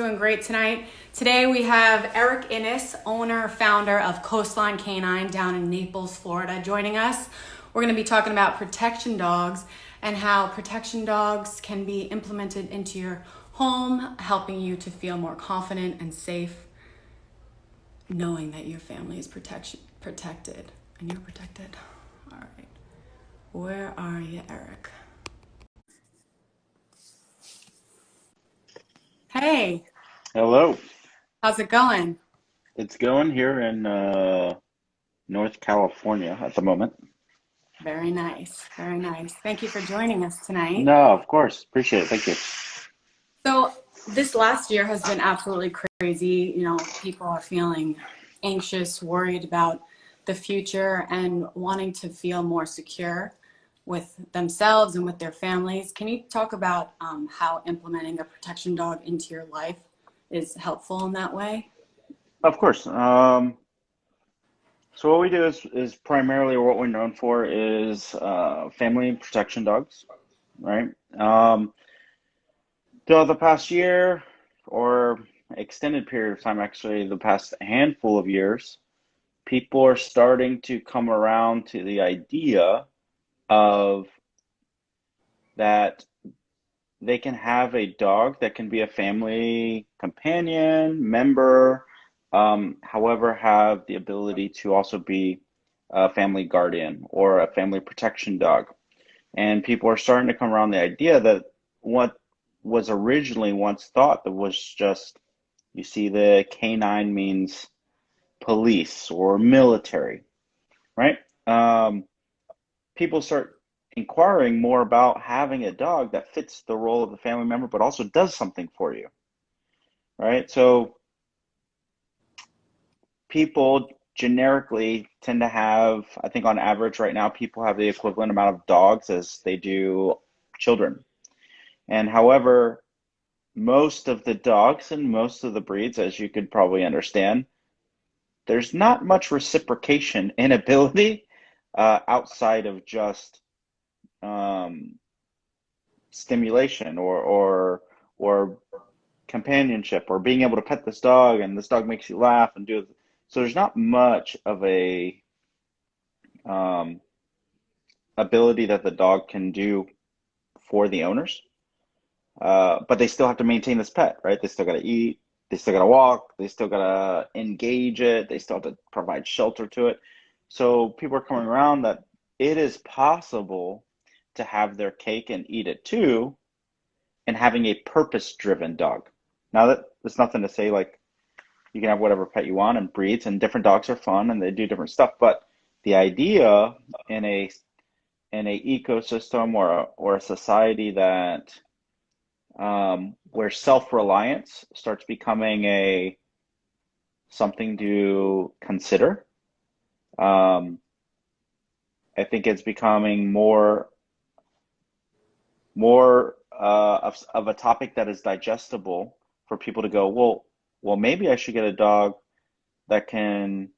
Doing great tonight. Today we have Erick Innis, owner, founder of Coastline K9 down in Naples, Florida, joining us. We're going to be talking about protection dogs and how protection dogs can be implemented into your home, helping you to feel more confident and safe, knowing that your family is protected and you're protected. All right. Where are you, Erick? Hey, Hello. how's it going? It's going here in North California at the moment. Very nice. Very nice. Thank you for joining us tonight. No, of course. Appreciate it. Thank you. So, this last year has been absolutely crazy. People are feeling anxious, worried about the future, and wanting to feel more secure with themselves and with their families. Can you talk about how implementing a protection dog into your life is helpful in that way? Of course. So what we do is primarily what we're known for is family protection dogs, right? Um, throughout the past year or extended period of time, actually, the past handful of years, people are starting to come around to the idea of that they can have a dog that can be a family companion, member, however, have the ability to also be a family guardian or a family protection dog. And people are starting to come around the idea that what was originally once thought that was just, you see, the canine means police or military, right? Um, People start inquiring more about having a dog that fits the role of the family member, but also does something for you, right? So people generically tend to have, I think on average right now, people have the equivalent amount of dogs as they do children. And however, most of the dogs and most of the breeds, as you could probably understand, there's not much reciprocation in ability outside of just um, stimulation or companionship or being able to pet this dog and this dog makes you laugh and do it. So there's not much of a um, ability that the dog can do for the owners, but they still have to maintain this pet, right? They still got to eat, they still got to walk, they still got to engage it, they still have to provide shelter to it. So people are coming around that it is possible to have their cake and eat it too, and having a purpose-driven dog. Now that's nothing to say like you can have whatever pet you want and breeds, and different dogs are fun and they do different stuff. But the idea in a ecosystem or a society that where self-reliance starts becoming a something to consider, um, I think it's becoming more of a topic that is digestible for people to go, well, maybe I should get a dog that can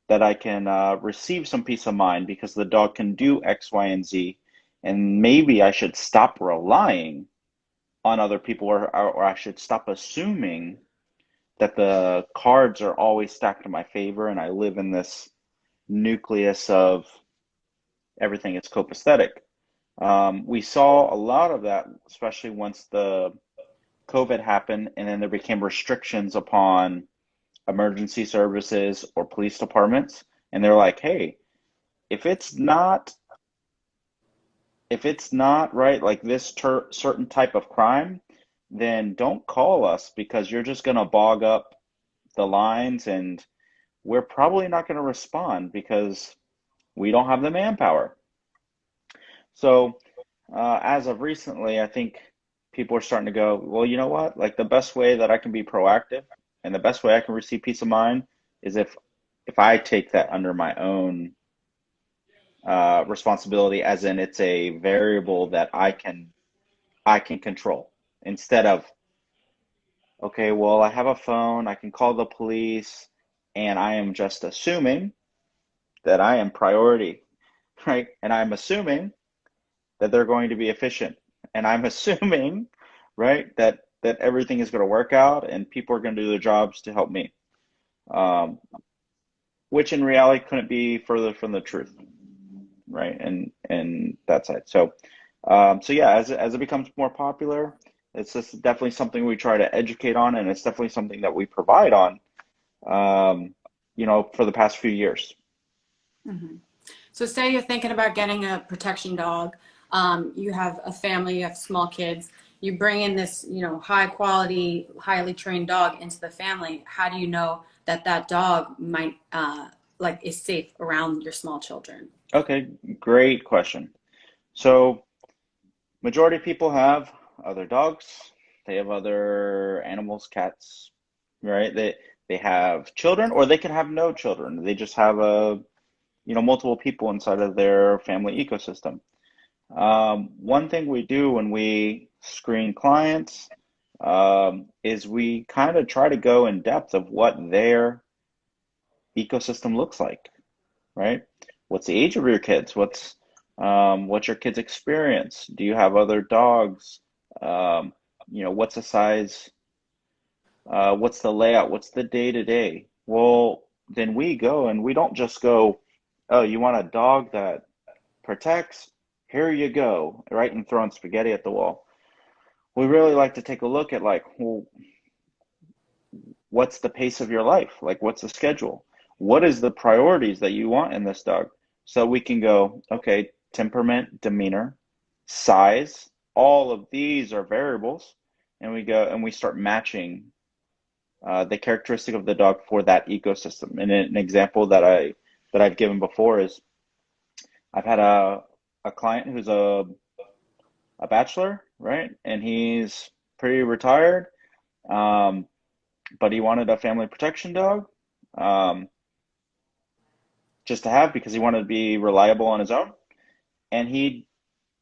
that I can receive some peace of mind because the dog can do X, Y, and Z, and maybe I should stop relying on other people, or I should stop assuming that the cards are always stacked in my favor, and I live in this nucleus of everything is copacetic. We saw a lot of that, especially once the COVID happened, and then there became restrictions upon emergency services or police departments, and they're like, "Hey, if it's not if it's not right, like this certain type of crime, then don't call us because you're just going to bog up the lines, and we're probably not going to respond because we don't have the manpower." So, as of recently, I think people are starting to go, well, you know what? Like the best way that I can be proactive and the best way I can receive peace of mind is if I take that under my own responsibility, as in it's a variable that I can control instead of, okay, well, I have a phone, I can call the police, and I am just assuming that I am priority, right? And I'm assuming that they're going to be efficient. And I'm assuming, right, that that everything is going to work out and people are going to do their jobs to help me. Um, which in reality couldn't be further from the truth, right? And that side. So yeah, as it becomes more popular, it's just definitely something we try to educate on, and it's definitely something that we provide on, um, for the past few years. Mhm. So say you're thinking about getting a protection dog. You have a family, you have small kids. You bring in this, high quality, highly trained dog into the family. How do you know that that dog might, is safe around your small children? Okay, great question. So majority of people have other dogs, they have other animals, cats, right? They have children, or they can have no children. They just have multiple people inside of their family ecosystem. One thing we do when we screen clients, is we kind of try to go in depth of what their ecosystem looks like, right? What's the age of your kids? What's your kids' experience? Do you have other dogs? Um, what's the size? What's the layout? What's the day to day? Well, then we go and we don't just go, oh, you want a dog that protects? Here you go, right? And throwing spaghetti at the wall. We really like to take a look at like, well, what's the pace of your life? Like, what's the schedule? What is the priorities that you want in this dog? So we can go, okay, temperament, demeanor, size, all of these are variables, and we go and we start matching the characteristic of the dog for that ecosystem. And an example that I've given before is I've had a client who's a bachelor, right? And he's pretty retired, um, but he wanted a family protection dog, um, just to have because he wanted to be reliable on his own. And he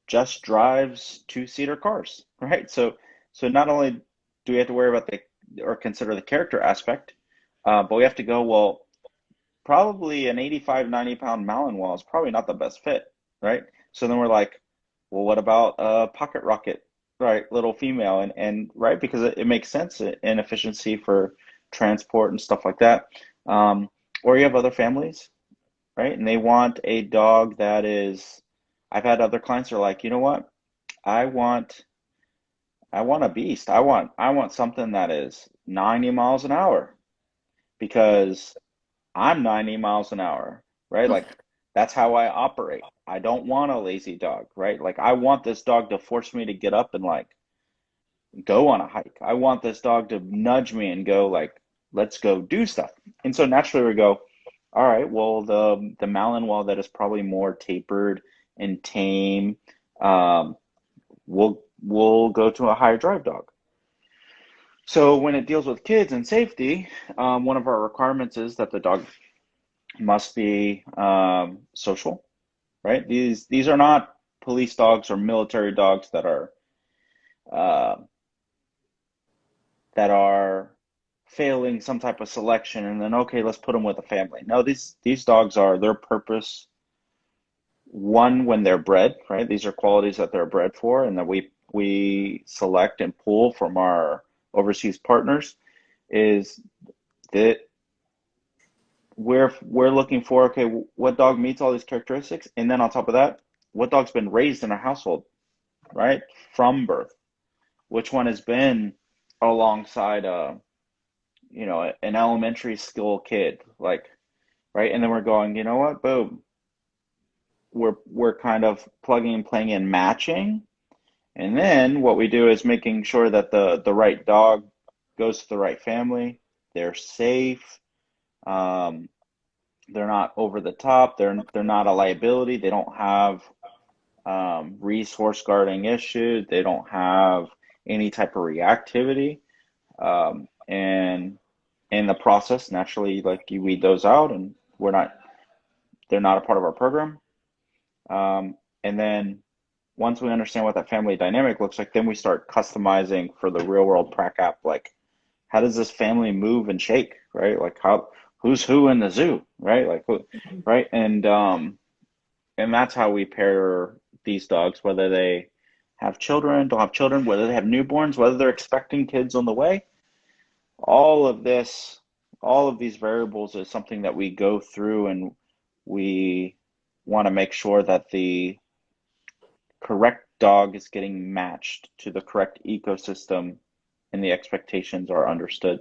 just drives two-seater cars, right? So not only do we have to worry about the or consider the character aspect, but we have to go, well, probably an 85, 90 pound Malinois is probably not the best fit, right? So then we're like, well, what about a pocket rocket, right? Little female, and right, because it makes sense in efficiency for transport and stuff like that. Um, or you have other families, right? And they want a dog that is, I've had other clients are like, you know what? I want I want a beast. I want something that is 90 miles an hour because I'm 90 miles an hour, right? Like that's how I operate. I don't want a lazy dog, right? Like I want this dog to force me to get up and like go on a hike. I want this dog to nudge me and go like, let's go do stuff. And so naturally we go, all right, well the Malinois that is probably more tapered and tame, um, we'll go to a higher drive dog. So when it deals with kids and safety, one of our requirements is that the dog must be social, right? These are not police dogs or military dogs uh, that are failing some type of selection and then okay, let's put them with a family. No, these dogs are their purpose one when they're bred, right? These are qualities that they're bred for, and that we select and pull from our overseas partners. Is that we're looking for, okay, what dog meets all these characteristics, and then on top of that, what dog's been raised in a household, right, from birth? Which one has been alongside an elementary school kid, like, right? And then we're going, you know what, boom, we're kind of plugging and playing and matching. And then what we do is making sure that the right dog goes to the right family. They're safe. Um, they're not over the top. They're not a liability. They don't have resource guarding issues. They don't have any type of reactivity. And in the process, naturally, like you weed those out, and they're not a part of our program. And then once we understand what that family dynamic looks like, then we start customizing for the real world prac app. Like, how does this family move and shake, right? Like who's who in the zoo, right? Like who, right? And that's how we pair these dogs, whether they have children, don't have children, whether they have newborns, whether they're expecting kids on the way. All of this, all of these variables is something that we go through, and we want to make sure that the correct dog is getting matched to the correct ecosystem and the expectations are understood.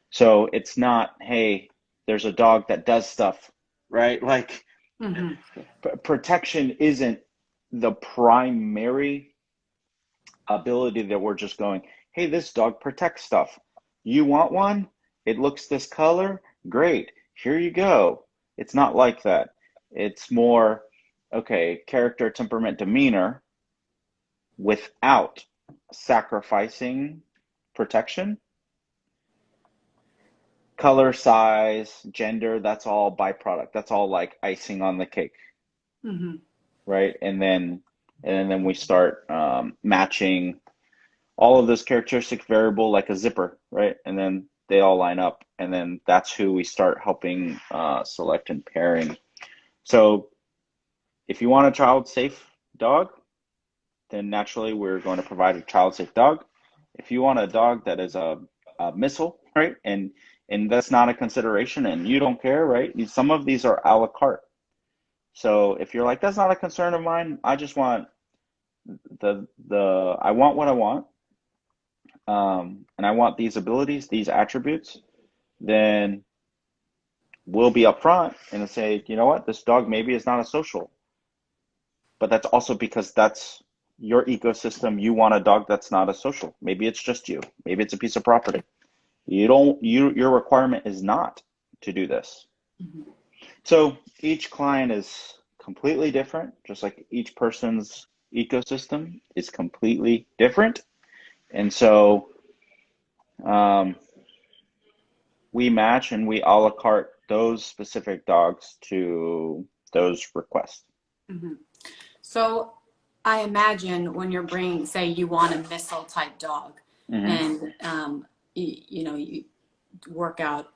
So it's not, hey, there's a dog that does stuff, right? Like Mm-hmm. protection isn't the primary ability that we're just going, hey, this dog protects stuff. You want one? It looks this color? Great. Here you go. It's not like that. It's more, okay, character, temperament, demeanor without sacrificing protection. Color, size, gender, that's all byproduct. That's all like icing on the cake, Mm-hmm. right? And then we start matching all of those characteristic variable like a zipper, right? And then they all line up, and then that's who we start helping select and pairing. So if you want a child-safe dog, then naturally we're going to provide a child-safe dog. If you want a dog that is a missile, right, and that's not a consideration, and you don't care, right? Some of these are a la carte. So if you're like, that's not a concern of mine, I just want I want what I want, and I want these abilities, these attributes, then we'll be upfront and say, you know what, this dog maybe is not a social, but that's also because that's your ecosystem. You want a dog that's not a social. Maybe it's just you. Maybe it's a piece of property. Your requirement is not to do this. Mm-hmm. So each client is completely different, just like each person's ecosystem is completely different. And so we match and we a la carte those specific dogs to those requests. Mm-hmm. So I imagine when you're bringing, say you want a missile type dog, Mm-hmm. and you work out,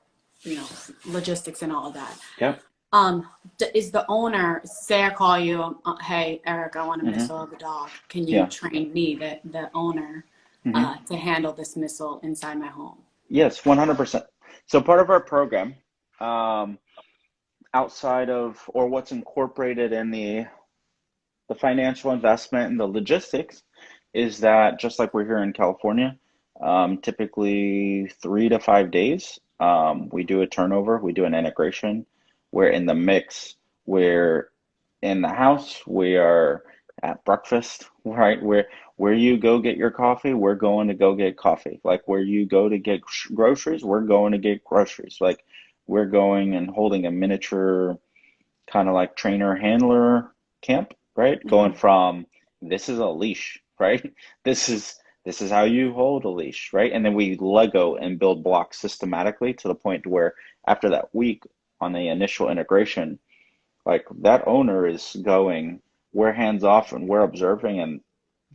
logistics and all of that. Yep. Is the owner, say I call you, hey, Eric, I want a Mm-hmm. missile of a dog. Can you Yeah. train me, the owner, Mm-hmm. to handle this missile inside my home? Yes, 100%. So part of our program, um, outside of, or what's incorporated in the financial investment and the logistics, is that just like we're here in California, typically 3 to 5 days, we do a turnover, we do an integration. We're in the mix. We're in the house. We are at breakfast, right? Where you go get your coffee, we're going to go get coffee. Like where you go to get groceries, we're going to get groceries. Like we're going and holding a miniature kind of like trainer handler camp, right? Going Mm-hmm. from this is a leash, right? This is how you hold a leash, right? And then we Lego and build blocks systematically to the point where after that week on the initial integration, like that owner is going, we're hands off and we're observing, and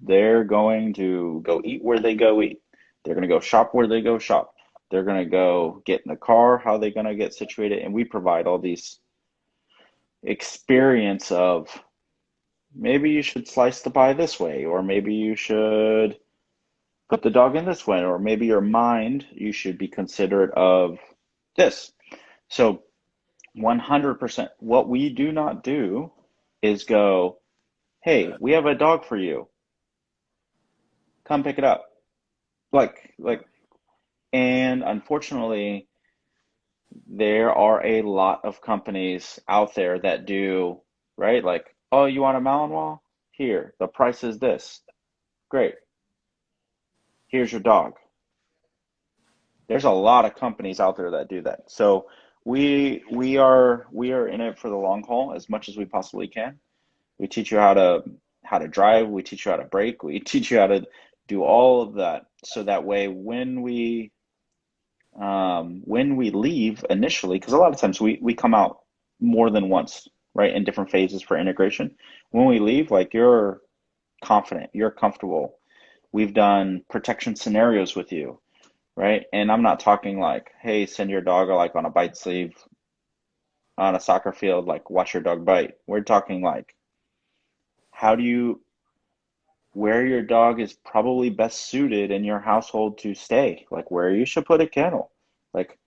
they're going to go eat where they go eat. They're going to go shop where they go shop. They're going to go get in the car, how they're going to get situated. And we provide all these experience of maybe you should slice the pie this way, or maybe you should put the dog in this way, or maybe your mind, you should be considerate of this. So 100%. What we do not do is go, hey, we have a dog for you. Come pick it up. Like, and unfortunately, there are a lot of companies out there that do, right? Like, oh, you want a Malinois? Here, the price is this. Great. Here's your dog. There's a lot of companies out there that do that. So we are in it for the long haul as much as we possibly can. We teach you how to drive, we teach you how to brake, we teach you how to do all of that. So that way when we leave initially, because a lot of times we come out more than once, right, in different phases for integration. When we leave, like you're confident, you're comfortable. We've done protection scenarios with you, right? And I'm not talking like, hey, send your dog like on a bite sleeve on a soccer field, like watch your dog bite. We're talking like, how do you where your dog is probably best suited in your household to stay, like where you should put a kennel, like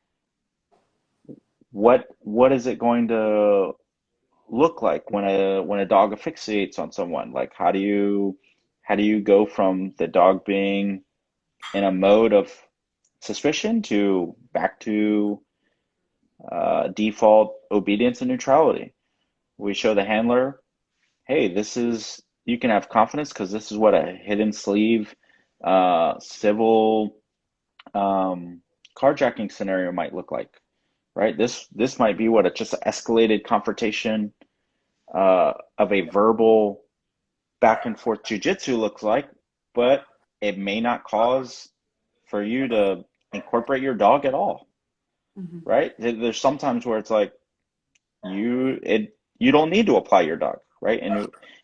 what is it going to look like when a dog asphyxiates on someone? Like how do you go from the dog being in a mode of suspicion to back to default obedience and neutrality? We show the handler, hey, this is, you can have confidence because this is what a hidden sleeve civil carjacking scenario might look like, right? This might be what a just escalated confrontation of a verbal back and forth jujitsu looks like, but it may not cause for you to incorporate your dog at all, Mm-hmm. right? There's sometimes where it's like you don't need to apply your dog, right?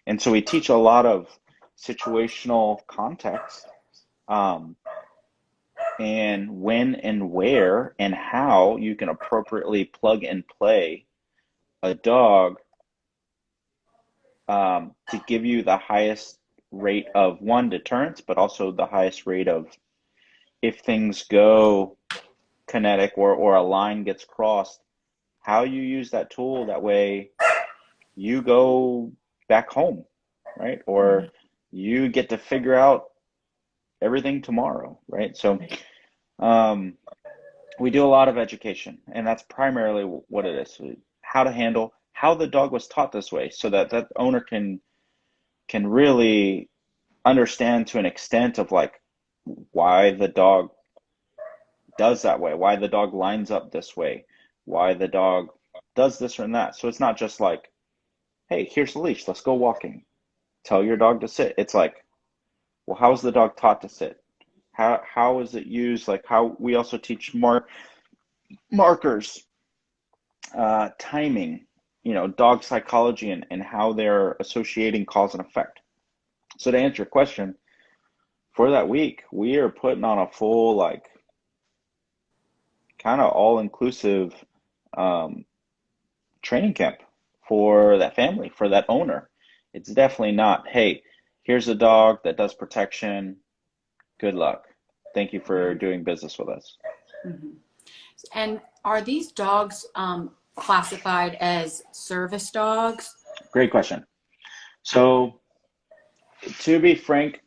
And so we teach a lot of situational context, um, and when and where and how you can appropriately plug and play a dog, to give you the highest rate of one deterrence, but also the highest rate of if things go kinetic or a line gets crossed, how you use that tool. That way you go back home, right? Mm-hmm. Or you get to figure out everything tomorrow, right? So um, we do a lot of education, and that's primarily what it is. How to handle, how the dog was taught this way, so that that owner can really understand to an extent of like why the dog does that way, why the dog lines up this way, why the dog does this or that. So it's not just like, hey, here's the leash, let's go walking. Tell your dog to sit. It's like, well, how is the dog taught to sit? How is it used? Like how we also teach more markers, timing, dog psychology and how they're associating cause and effect. So to answer your question, for that week, we are putting on a full, like, kind of all-inclusive um, training camp for that family, for that owner. It's definitely not, hey, here's a dog that does protection. Good luck. Thank you for doing business with us. Mm-hmm. And are these dogs classified as service dogs? Great question. So, to be frank,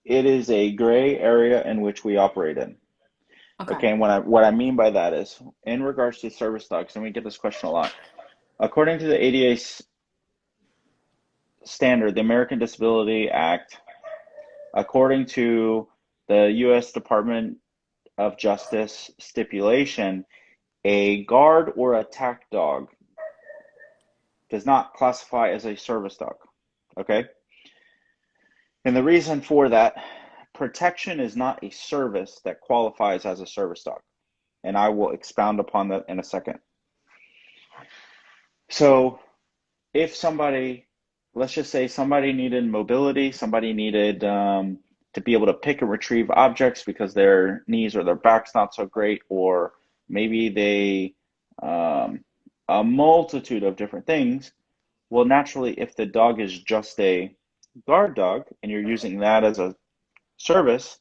it is a gray area in which we operate in. Okay. Okay, and what I mean by that is, in regards to service dogs, and we get this question a lot. According to the ADA standard, the American Disability Act, according to the U.S. Department of Justice stipulation, a guard or attack dog does not classify as a service dog. Okay? And the reason for that, protection is not a service that qualifies as a service dog. And I will expound upon that in a second. So if somebody, let's just say somebody needed mobility, somebody needed to be able to pick and retrieve objects because their knees or their back's not so great, or maybe they, a multitude of different things. Well, naturally, if the dog is just a guard dog and you're using that as a service,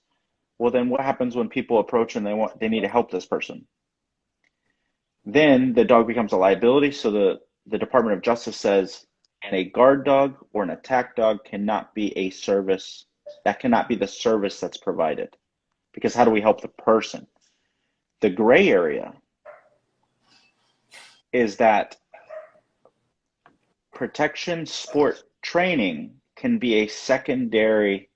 well, then what happens when people approach and they need to help this person? Then the dog becomes a liability. So the Department of Justice says, and a guard dog or an attack dog cannot be a service. That cannot be the service that's provided. Because how do we help the person? The gray area is that protection sport training can be a secondary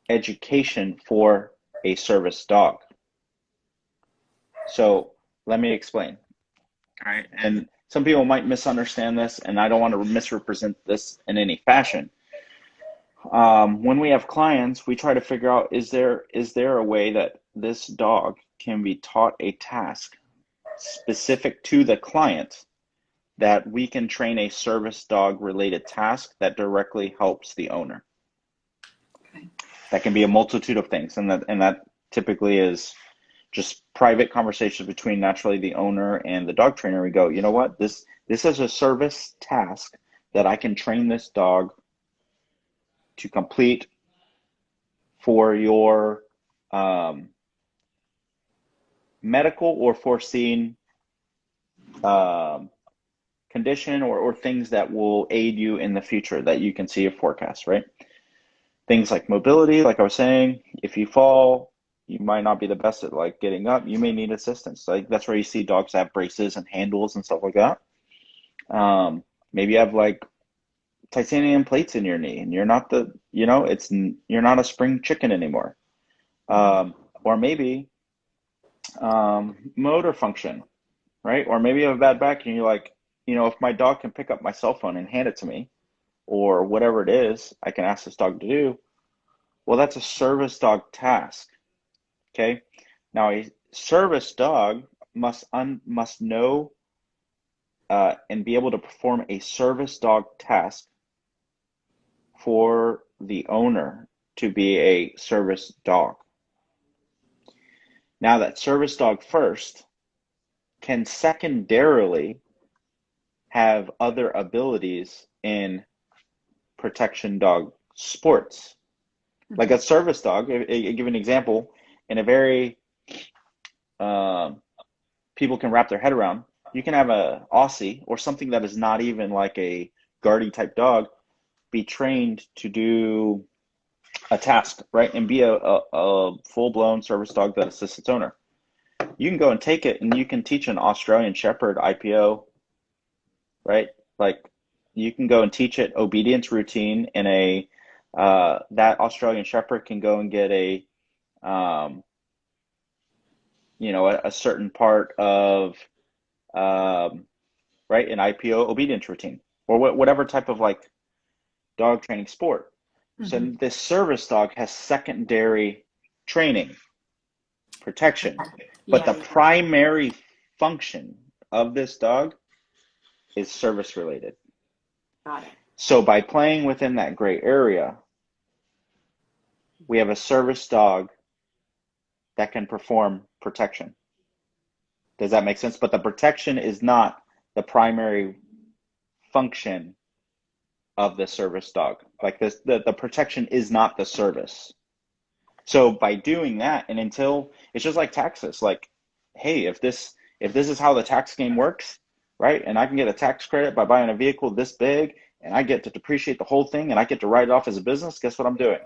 education for a service dog. So let me explain. All right. And some people might misunderstand this, and I don't want to misrepresent this in any fashion. When we have clients, we try to figure out, is there a way that this dog can be taught a task specific to the client that we can train a service dog related task that directly helps the owner? Okay. That can be a multitude of things, and that typically is just private conversations between naturally the owner and the dog trainer. We go, you know what, this is a service task that I can train this dog to complete for your medical or foreseen condition or things that will aid you in the future that you can see a forecast, right? Things like mobility, like I was saying, if you fall, you might not be the best at like getting up. You may need assistance. Like that's where you see dogs have braces and handles and stuff like that. Maybe you have like titanium plates in your knee and you're not you're not a spring chicken anymore. Or maybe motor function, right? Or maybe you have a bad back and you're like, if my dog can pick up my cell phone and hand it to me or whatever it is I can ask this dog to do, well, that's a service dog task. Okay. Now a service dog must know and be able to perform a service dog task for the owner to be a service dog. Now that service dog first can secondarily have other abilities in protection dog sports. Like a service dog, I'll give an example, in a very people can wrap their head around. You can have a Aussie or something that is not even like a guardy type dog be trained to do a task, right? And be a full-blown service dog that assists its owner. You can go and take it and you can teach an Australian Shepherd IPO, right? Like you can go and teach it obedience routine in a that Australian Shepherd can go and get a certain part of right, an IPO obedience routine or whatever type of like dog training sport. So this service dog has secondary training, protection, but the primary function of this dog is service related. Got it. So by playing within that gray area, we have a service dog that can perform protection. Does that make sense? But the protection is not the primary function of the service dog. Like this, the protection is not the service. So by doing that, and until it's just like taxes, like, hey, if this is how the tax game works, right? And I can get a tax credit by buying a vehicle this big, and I get to depreciate the whole thing, and I get to write it off as a business. Guess what I'm doing?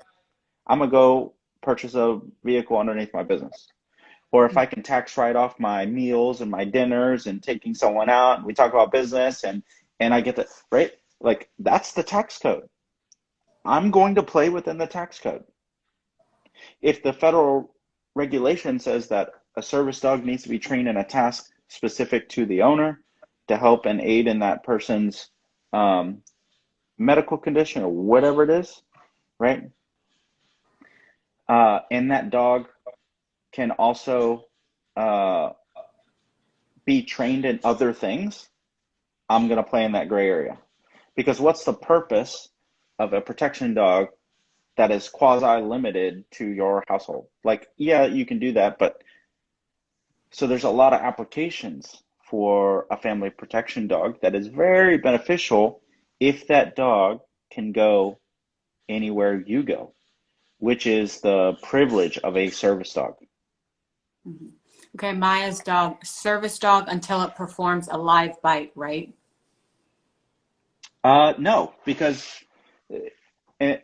I'm gonna go purchase a vehicle underneath my business. Or if I can tax write off my meals and my dinners and taking someone out, and we talk about business, and I get that, right? Like that's the tax code. I'm going to play within the tax code. If the federal regulation says that a service dog needs to be trained in a task specific to the owner to help and aid in that person's medical condition or whatever it is, right? And that dog can also be trained in other things, I'm going to play in that gray area. Because what's the purpose of a protection dog that is quasi-limited to your household? Like, yeah, you can do that, but so there's a lot of applications for a family protection dog that is very beneficial if that dog can go anywhere you go, which is the privilege of a service dog. Okay, Maya's dog, service dog until it performs a live bite, right? No, because, and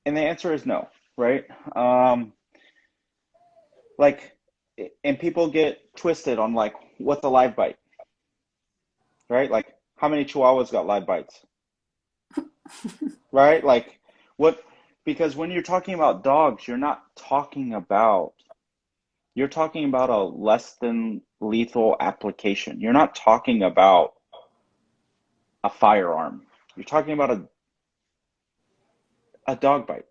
the answer is no, right? Like, and people get twisted on like, what's a live bite, right? Like, how many Chihuahuas got live bites, right? Like, what? Because when you're talking about dogs, you're talking about a less than lethal application. You're not talking about a firearm. You're talking about a dog bite.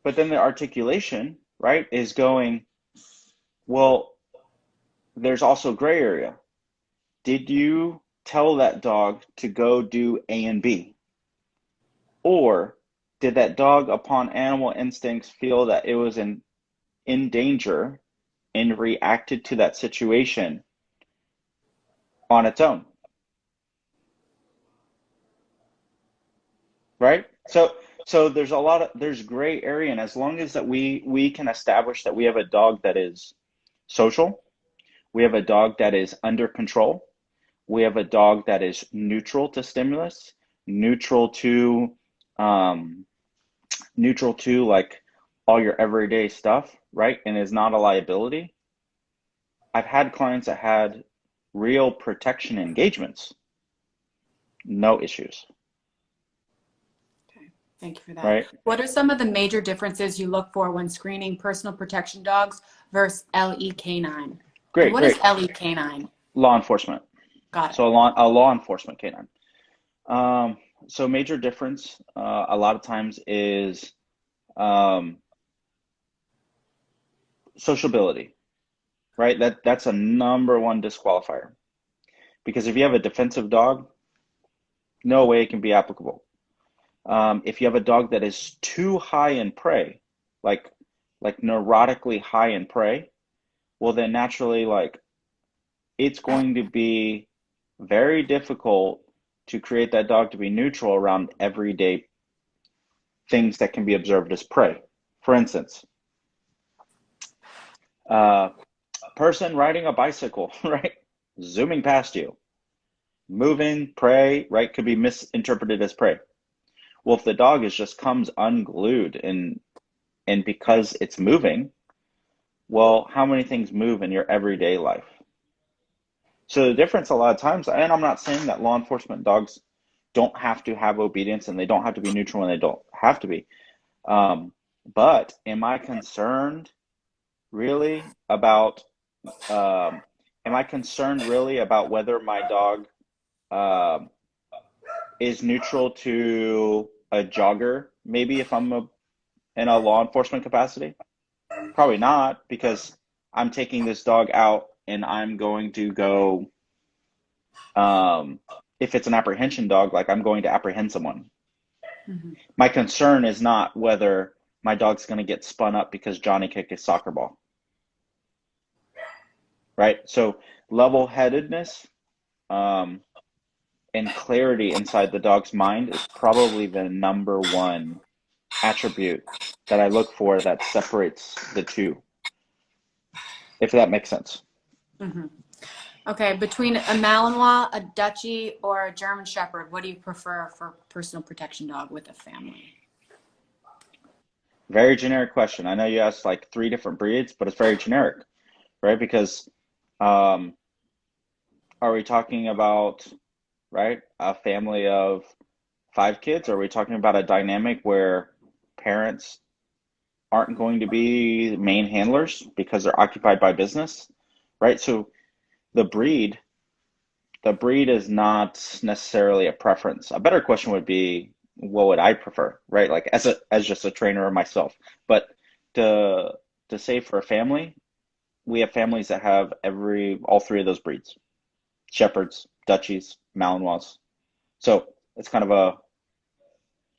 But then the articulation, right, is going, well, there's also gray area. Did you tell that dog to go do A and B? Or did that dog, upon animal instincts, feel that it was in danger and reacted to that situation on its own? Right? So So there's gray area, and as long as that we can establish that we have a dog that is social, we have a dog that is under control, we have a dog that is neutral to stimulus, neutral to um, neutral to like all your everyday stuff, right? And is not a liability. I've had clients that had real protection engagements, no issues, Okay, thank you for that. right? What are some of the major differences you look for when screening personal protection dogs versus LEK9? And Great, what is great. LEK9? Law enforcement. Got it. So a law enforcement canine. So major difference a lot of times is um, sociability, right? That's a number one disqualifier because if you have a defensive dog, no way it can be applicable. If you have a dog that is too high in prey, like like neurotically high in prey, well then naturally like it's going to be very difficult to create that dog to be neutral around everyday things that can be observed as prey. For instance, a person riding a bicycle, right? Zooming past you, moving, prey, right? Could be misinterpreted as prey. Well, if the dog is just comes unglued and because it's moving, well, how many things move in your everyday life? So the difference a lot of times, and I'm not saying that law enforcement dogs don't have to have obedience and they don't have to be neutral when they don't have to be. Um, but am I concerned really about am I concerned really about whether my dog um, is neutral to a jogger? Maybe if in a law enforcement capacity, probably not because I'm taking this dog out and I'm going to go. If it's an apprehension dog, like I'm going to apprehend someone. Mm-hmm. My concern is not whether my dog's going to get spun up because Johnny kicked a soccer ball, right? So level-headedness um, and clarity inside the dog's mind is probably the number one attribute that I look for that separates the two, if that makes sense. Mm-hmm. Okay, between a Malinois, a Dutchie, or a German Shepherd, what do you prefer for personal protection dog with a family? Very generic question. I know you asked like three different breeds, but it's very generic, right? Because um, are we talking about, right, a family of five kids? Or are we talking about a dynamic where parents aren't going to be main handlers because they're occupied by business, right? So the breed, the breed is not necessarily a preference. A better question would be, what would I prefer, right? Like as just a trainer of myself. But to to say for a family, we have families that have all three of those breeds: shepherds, Dutchies, Malinois. So it's kind of a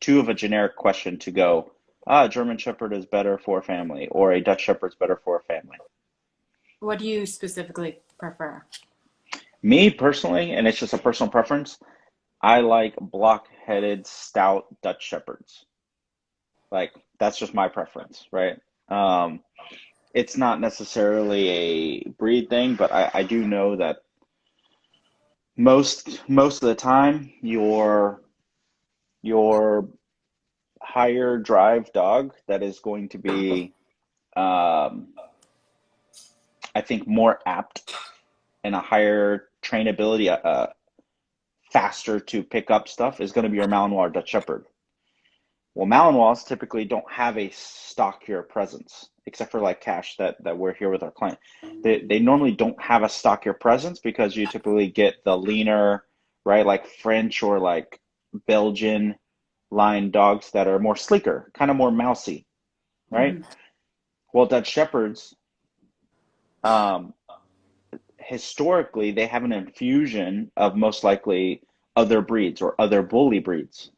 too of a generic question to go, a German Shepherd is better for a family, or a Dutch Shepherd is better for a family. What do you specifically prefer? Me personally, and it's just a personal preference, I like block-headed, stout Dutch Shepherds. Like that's just my preference, right? Um, it's not necessarily a breed thing, but I do know that most of the time your higher drive dog that is going to be um, I think more apt and a higher trainability, faster to pick up stuff is going to be your Malinois or Dutch Shepherd. Well, Malinois typically don't have a stockier presence, except for like Cash that we're here with our client. They normally don't have a stockier presence because you typically get the leaner, right, like French or like Belgian line dogs that are more sleeker, kind of more mousy, right? Mm-hmm. Well, Dutch Shepherds, um, historically, they have an infusion of most likely other breeds or other bully breeds.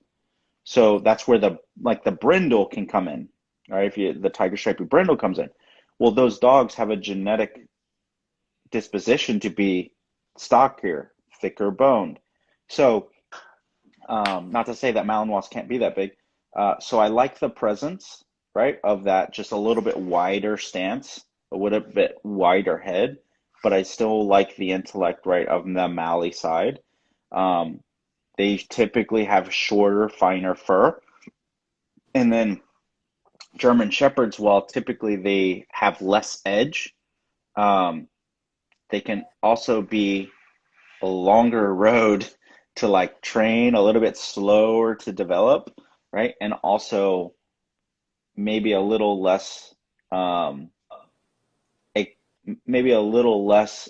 So that's where the brindle can come in, right? If you the tiger stripy brindle comes in, well, those dogs have a genetic disposition to be stockier, thicker boned. So, not to say that Malinois can't be that big, So I like the presence, right, of that just a little bit wider stance, a little bit wider head, but I still like the intellect, right, of the Mali side. Um, they typically have shorter, finer fur. And then German Shepherds, while typically they have less edge, um, they can also be a longer road to like train, a little bit slower to develop, right? And also maybe a little less, um, a, maybe a little less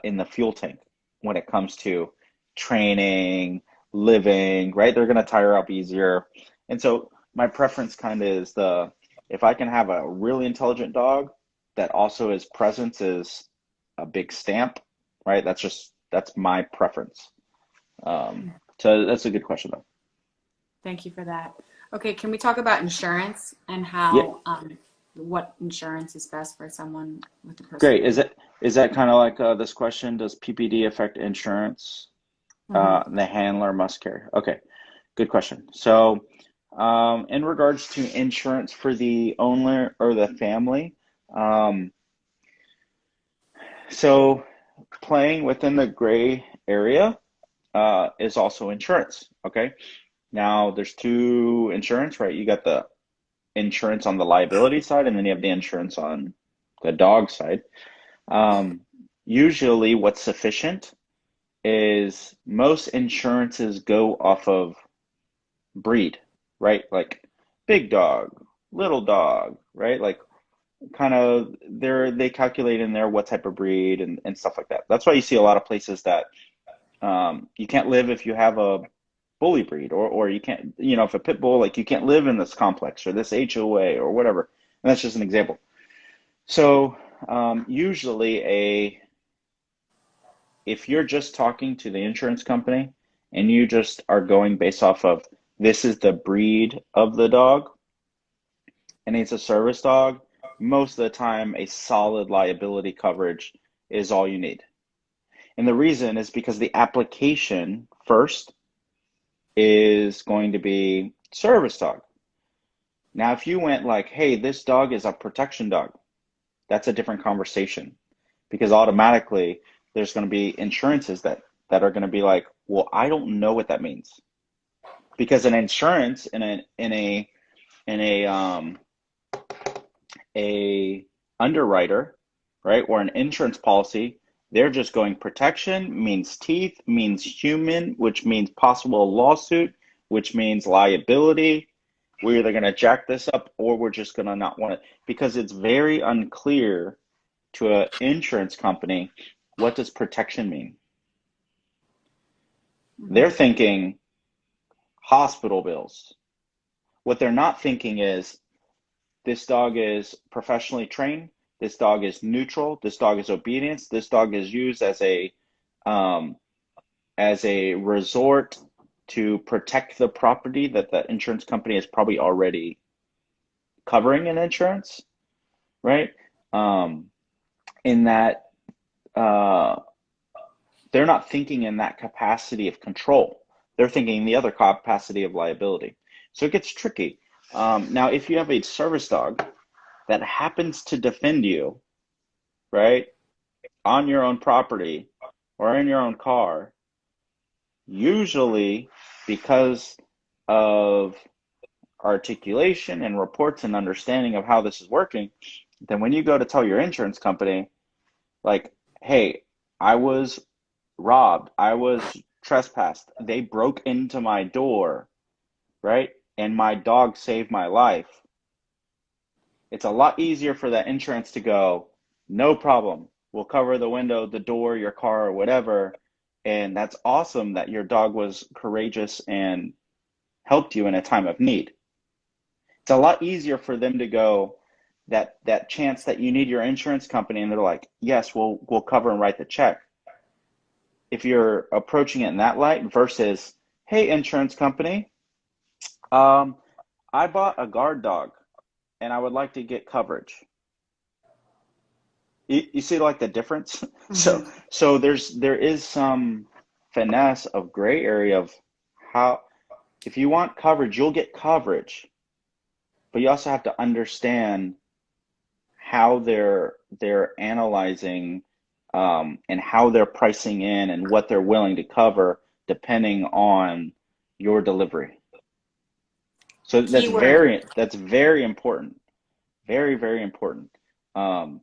in the fuel tank when it comes to training, living, right? They're going to tire up easier. And so my preference kind of is if I can have a really intelligent dog that also his presence is a big stamp, right? That's my preference. So that's a good question though. Thank you for that. Okay, can we talk about insurance and Yeah, how what insurance is best for someone with a personal great. injury? Is that kind of like this question? Does PPD affect insurance? Hmm. The handler must carry. Okay, good question. So, in regards to insurance for the owner or the family, um, so playing within the gray area is also insurance. Okay, now there's two insurance, right? You got the insurance on the liability side, and then you have the insurance on the dog side. Um, Usually, what's sufficient is most insurances go off of breed, right? Like big dog, little dog, right? Like kind of they calculate in there what type of breed and stuff like that. That's why you see a lot of places that you can't live if you have a bully breed or you can't, if a pit bull, like you can't live in this complex or this HOA or whatever. And that's just an example. So usually if you're just talking to the insurance company and you just are going based off of this is the breed of the dog and it's a service dog, most of the time a solid liability coverage is all you need. And the reason is because the application first is going to be service dog. Now, if you went like, hey, this dog is a protection dog, that's a different conversation because automatically there's going to be insurances that are going to be like, well, I don't know what that means because an insurance in a underwriter, right, or an insurance policy, they're just going protection means teeth, means human, which means possible lawsuit, which means liability. We're either going to jack this up or we're just going to not want it because it's very unclear to an insurance company what does protection mean. They're Hmm. thinking hospital bills. What they're not thinking is this dog is professionally trained. This dog is neutral. This dog is obedience. This dog is used um, as a resort to protect the property that the insurance company is probably already covering in insurance, right? Um, in that uh, they're not thinking in that capacity of control. They're thinking the other capacity of liability. So it gets tricky. Now, if you have a service dog that happens to defend you, right, on your own property or in your own car, usually because of articulation and reports and understanding of how this is working, then when you go to tell your insurance company, like, hey, I was robbed, I was trespassed, they broke into my door, right? And my dog saved my life. It's a lot easier for that insurance to go, no problem. We'll cover the window, the door, your car, or whatever. And that's awesome that your dog was courageous and helped you in a time of need. It's a lot easier for them to go that chance that you need your insurance company and they're like, yes, we'll cover and write the check. If you're approaching it in that light versus, hey, insurance company, um, I bought a guard dog and I would like to get coverage. You see like the difference? So Hmm. there is some finesse of gray area of how. if you want coverage, you'll get coverage, but you also have to understand how they're analyzing and how they're pricing in and what they're willing to cover depending on your delivery. So Keyword. that's very important, very very important. Um,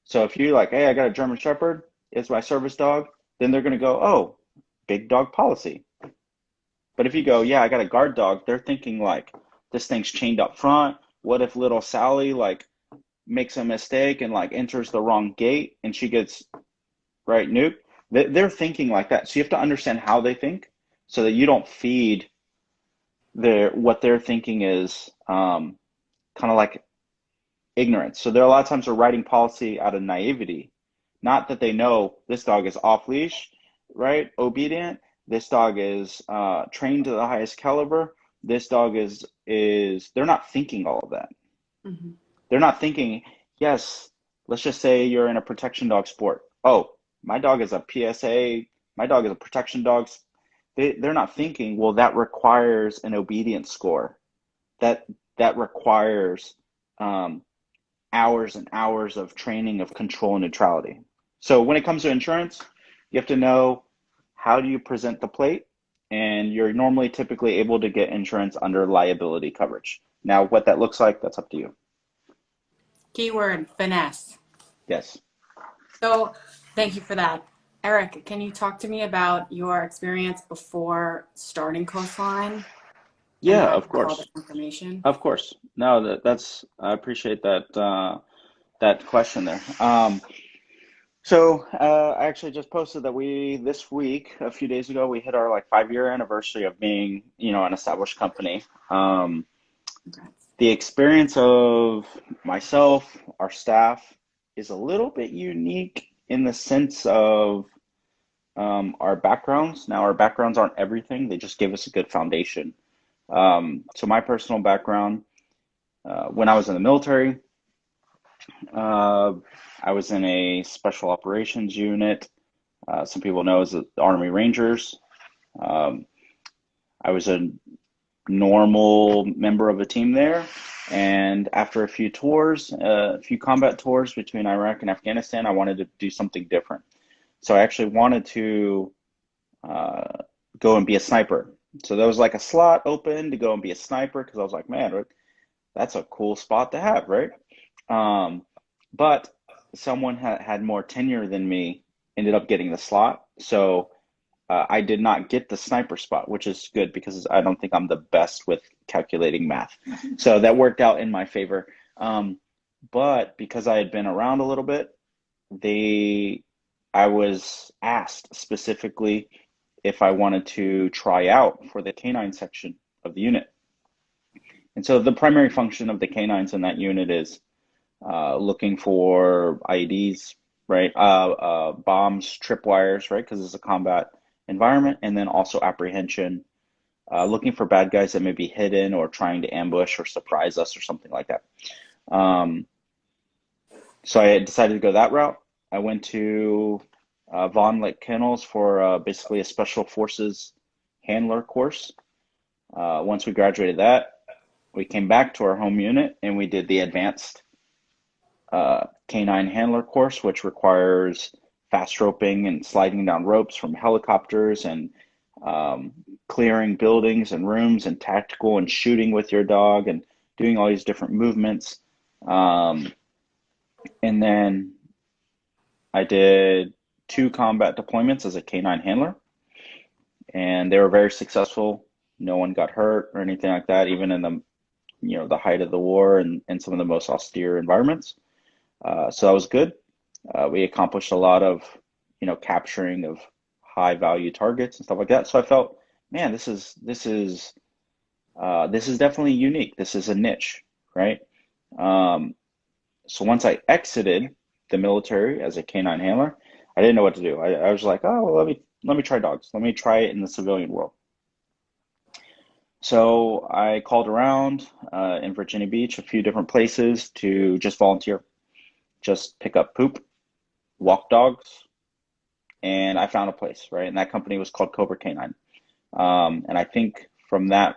so if you like, hey, I got a German Shepherd, it's my service dog, then they're gonna go, oh, big dog policy. But if you go, yeah, I got a guard dog, they're thinking like this thing's chained up front. What if little Sally like makes a mistake and like enters the wrong gate and she gets right nuked? They're thinking like that. So you have to understand how they think so that you don't feed their what they're thinking is kind of like ignorance. So there are a lot of times they're writing policy out of naivety, not that they know this dog is off leash, right? Obedient. This dog is trained to the highest caliber. This dog is. They're not thinking all of that. Hmm. They're not thinking, yes, let's just say you're in a protection dog sport. Oh, my dog is a PSA, my dog is a protection dog. They're not thinking, well, that requires an obedience score. That that requires um, hours and hours of training of control and neutrality. So when it comes to insurance, you have to know how do you present the plate, and you're normally typically able to get insurance under liability coverage. Now, what that looks like, that's up to you. Keyword, finesse. Yes. So thank you for that. Eric, can you talk to me about your experience before starting Coastline and Yeah, how you of got all course. this information? Of course. No, that's I appreciate that that question there. I actually just posted that we this week, a few days ago, we hit our like 5 year anniversary of being, an established company. Um, Congrats. the experience of myself, our staff, is a little bit unique in the sense of our backgrounds. Now, our backgrounds aren't everything; they just give us a good foundation. So my personal background, when I was in the military, uh, I was in a special operations unit. Some people know as the Army Rangers. Um, I was a normal member of a team there, and after a few tours, a few combat tours between Iraq and Afghanistan, I wanted to do something different. So I actually wanted to uh, go and be a sniper. So there was like a slot open to go and be a sniper because I was like, man, that's a cool spot to have, right? Um, but someone had more tenure than me ended up getting the slot. So I did not get the sniper spot, which is good because I don't think I'm the best with calculating math. So that worked out in my favor. But because I had been around a little bit, they, I was asked specifically if I wanted to try out for the canine section of the unit. And so the primary function of the canines in that unit is looking for IEDs, right? Bombs, tripwires, right? Because it's a combat environment, and then also apprehension, looking for bad guys that may be hidden or trying to ambush or surprise us or something like that. Um, so I decided to go that route. I went to Von Lake Kennels for basically a special forces handler course. Once we graduated that, we came back to our home unit and we did the advanced canine handler course, which requires fast roping and sliding down ropes from helicopters and um, clearing buildings and rooms and tactical and shooting with your dog and doing all these different movements. Um, and then I did 2 combat deployments as a canine handler, and they were very successful. No one got hurt or anything like that, even in the height of the war and some of the most austere environments. So that was good. We accomplished a lot of, capturing of high value targets and stuff like that. So I felt, man, this is definitely unique. This is a niche, right? Um, so once I exited the military as a canine handler, I didn't know what to do. I was like, oh, well, let me try dogs. Let me try it in the civilian world. So I called around in Virginia Beach, a few different places to just volunteer, just pick up poop, walk dogs, and I found a place, right? And that company was called Cobra K9. And I think from that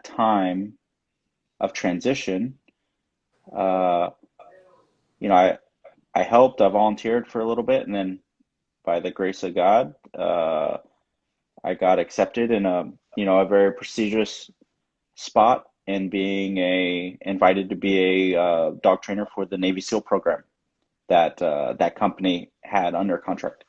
time of transition, uh, you know, I helped, I volunteered for a little bit, and then by the grace of God, I got accepted in a very prestigious spot in being invited to be a dog trainer for the Navy SEAL program that that company had under contract.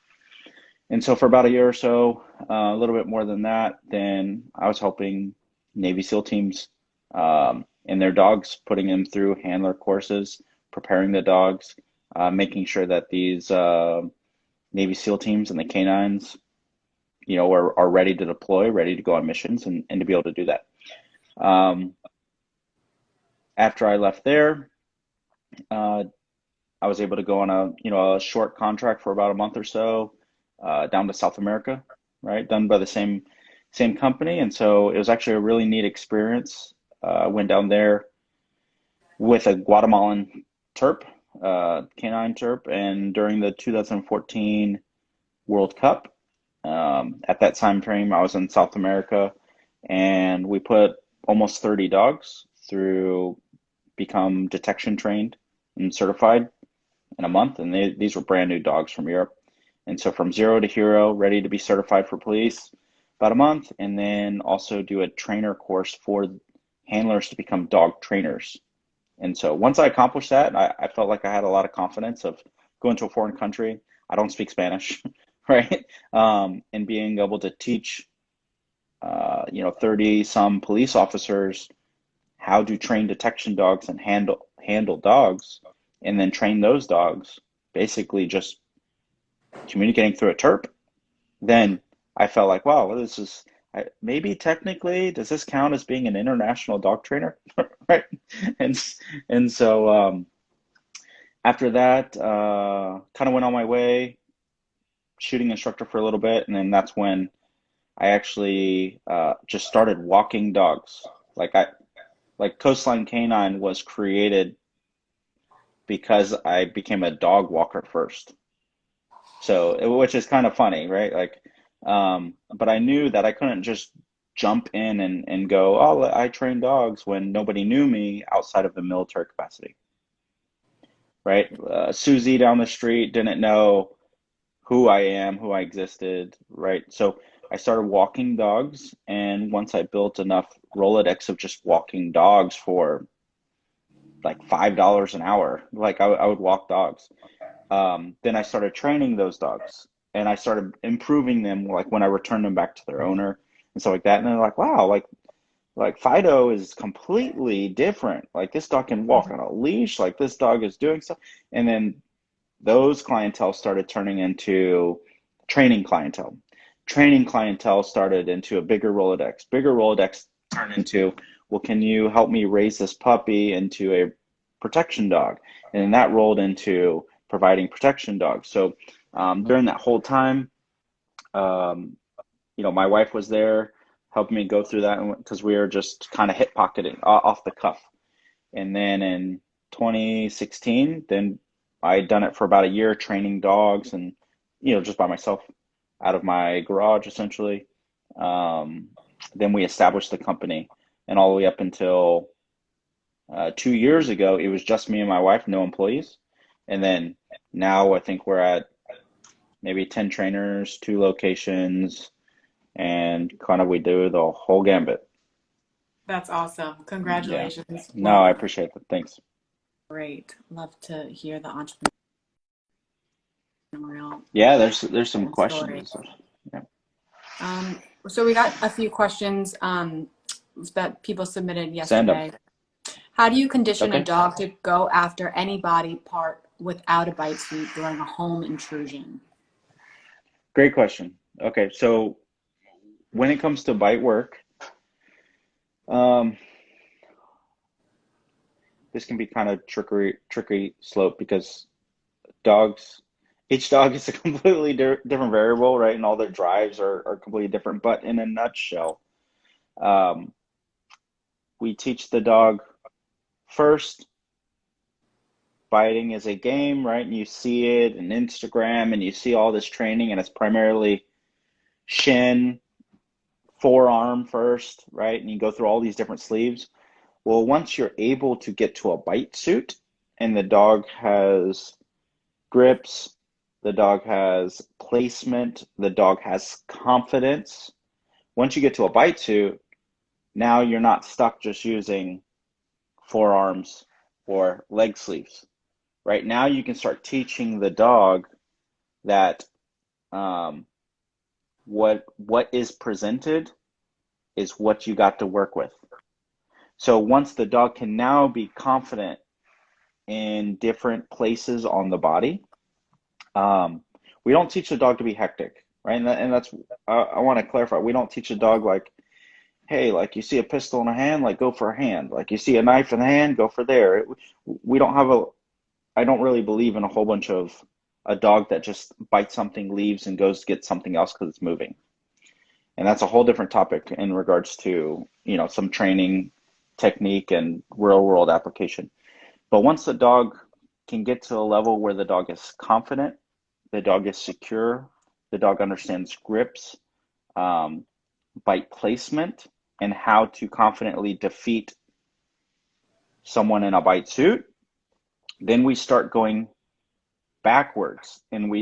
And so for about a year or so, a little bit more than that, then I was helping Navy SEAL teams and their dogs, putting them through handler courses, preparing the dogs, making sure that these Navy SEAL teams and the canines, are ready to deploy, ready to go on missions, and to be able to do that. Um, After I left there, uh, I was able to go on a short contract for about a month or so, down to South America, right? Done by the same company, and so it was actually a really neat experience. I went down there with a Guatemalan Terp, canine Terp, and during the 2014 World Cup, at that time frame, I was in South America, and we put almost 30 dogs through become detection trained and certified in a month, and these were brand new dogs from Europe. And so from zero to hero, ready to be certified for police, about a month, and then also do a trainer course for handlers to become dog trainers. And so once I accomplished that, I felt like I had a lot of confidence of going to a foreign country. I don't speak Spanish, right? And being able to teach, 30 some police officers how to train detection dogs and handle dogs, and then train those dogs, basically just communicating through a terp. Then I felt like, wow, this is maybe technically, does this count as being an international dog trainer, right? And and so after that, kind of went on my way, shooting instructor for a little bit, and then that's when I actually just started walking dogs. Like Coastline K9 was created because I became a dog walker first. So, which is kind of funny, right? Like, but I knew that I couldn't just jump in and go, oh, I train dogs when nobody knew me outside of the military capacity, right? Susie down the street didn't know who I am, who I existed, right? So I started walking dogs, and once I built enough Rolodex of just walking dogs for like $5 an hour, like I would walk dogs. Then I started training those dogs, and I started improving them, like when I returned them back to their owner and stuff like that. And they're like, wow, like Fido is completely different. Like this dog can walk on a leash. Like this dog is doing stuff. And then those clientele started turning into training clientele. Training clientele started into a bigger Rolodex. Bigger Rolodex turned into, well, can you help me raise this puppy into a protection dog? And then that rolled into providing protection dogs. So during that whole time, my wife was there helping me go through that because we were just kind of hip pocketing off the cuff. And then in 2016, then I had done it for about a year, training dogs and, just by myself out of my garage, essentially. Then we established the company, and all the way up until 2 years ago, it was just me and my wife, no employees. And then now I think we're at maybe 10 trainers, 2 locations, and kind of we do the whole gambit. That's awesome. Yeah. Congratulations. No, I Welcome. appreciate that. Thanks. Great. Love to hear the entrepreneurial Yeah, there's some questions story. and stuff. Yeah. So we got a few questions that people submitted Send them. yesterday. How do you condition a Okay. dog to go after any body part without a bite suit during a home intrusion? Great question. Okay, so when it comes to bite work, um, this can be kind of tricky slope because dogs, each dog is a completely different variable, right? And all their drives are completely different. But in a nutshell, um, we teach the dog first, biting is a game, right? And you see it in Instagram and you see all this training, and it's primarily shin, forearm first, right? And you go through all these different sleeves. Well, once you're able to get to a bite suit and the dog has grips, the dog has placement, the dog has confidence. Once you get to a bite suit, now you're not stuck just using forearms or leg sleeves. Right now, you can start teaching the dog that um, what is presented is what you got to work with. So once the dog can now be confident in different places on the body, we don't teach the dog to be hectic, right? And that's I want to clarify. We don't teach a dog like, hey, like you see a pistol in a hand, like go for a hand. Like you see a knife in the hand, go for there. We don't have a. I don't really believe in a whole bunch of a dog that just bites something, leaves, and goes to get something else because it's moving. And that's a whole different topic in regards to, some training technique and real world application. But once the dog can get to a level where the dog is confident, the dog is secure, the dog understands grips, bite placement, and how to confidently defeat someone in a bite suit, then we start going backwards. And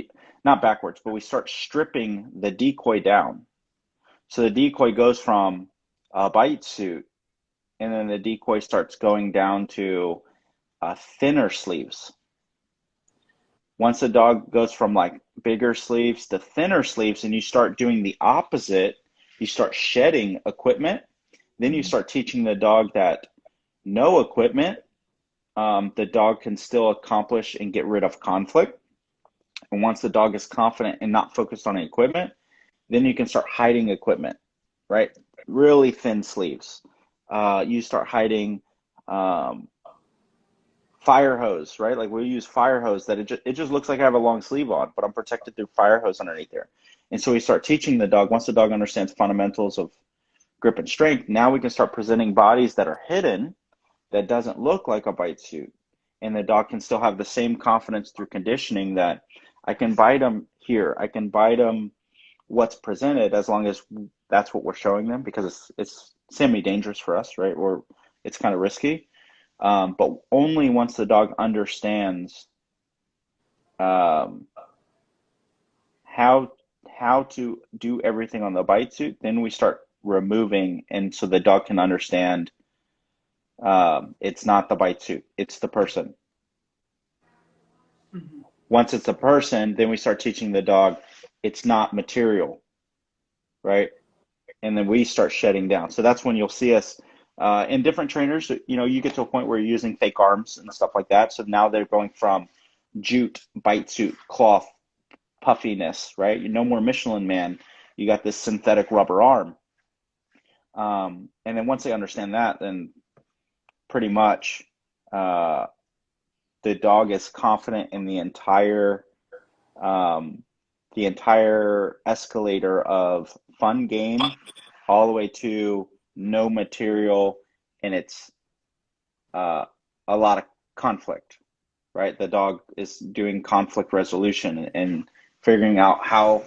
not backwards, but we start stripping the decoy down. So the decoy goes from a bite suit, and then the decoy starts going down to thinner sleeves. Once the dog goes from like bigger sleeves to thinner sleeves, and you start doing the opposite, you start shedding equipment, then you start teaching the dog that no equipment, the dog can still accomplish and get rid of conflict. And once the dog is confident and not focused on equipment, then you can start hiding equipment, right? Really thin sleeves. You start hiding fire hose, right? Like we use fire hose that it just looks like I have a long sleeve on, but I'm protected through fire hose underneath there. And so we start teaching the dog, once the dog understands fundamentals of grip and strength, now we can start presenting bodies that are hidden, that doesn't look like a bite suit. And the dog can still have the same confidence through conditioning that I can bite them here, I can bite them what's presented, as long as that's what we're showing them, because it's semi-dangerous for us, right? Or it's kind of risky. But only once the dog understands how to do everything on the bite suit, then we start removing, and so the dog can understand it's not the bite suit, it's the person. Mm-hmm. Once it's a person, then we start teaching the dog it's not material, right? And then we start shedding down. So that's when you'll see us in different trainers, you get to a point where you're using fake arms and stuff like that. So now they're going from jute, bite suit, cloth, puffiness, right? No more Michelin Man. You got this synthetic rubber arm. And then once they understand that, then pretty much the dog is confident in the entire escalator of fun game all the way to no material, and it's a lot of conflict, right? The dog is doing conflict resolution and figuring out how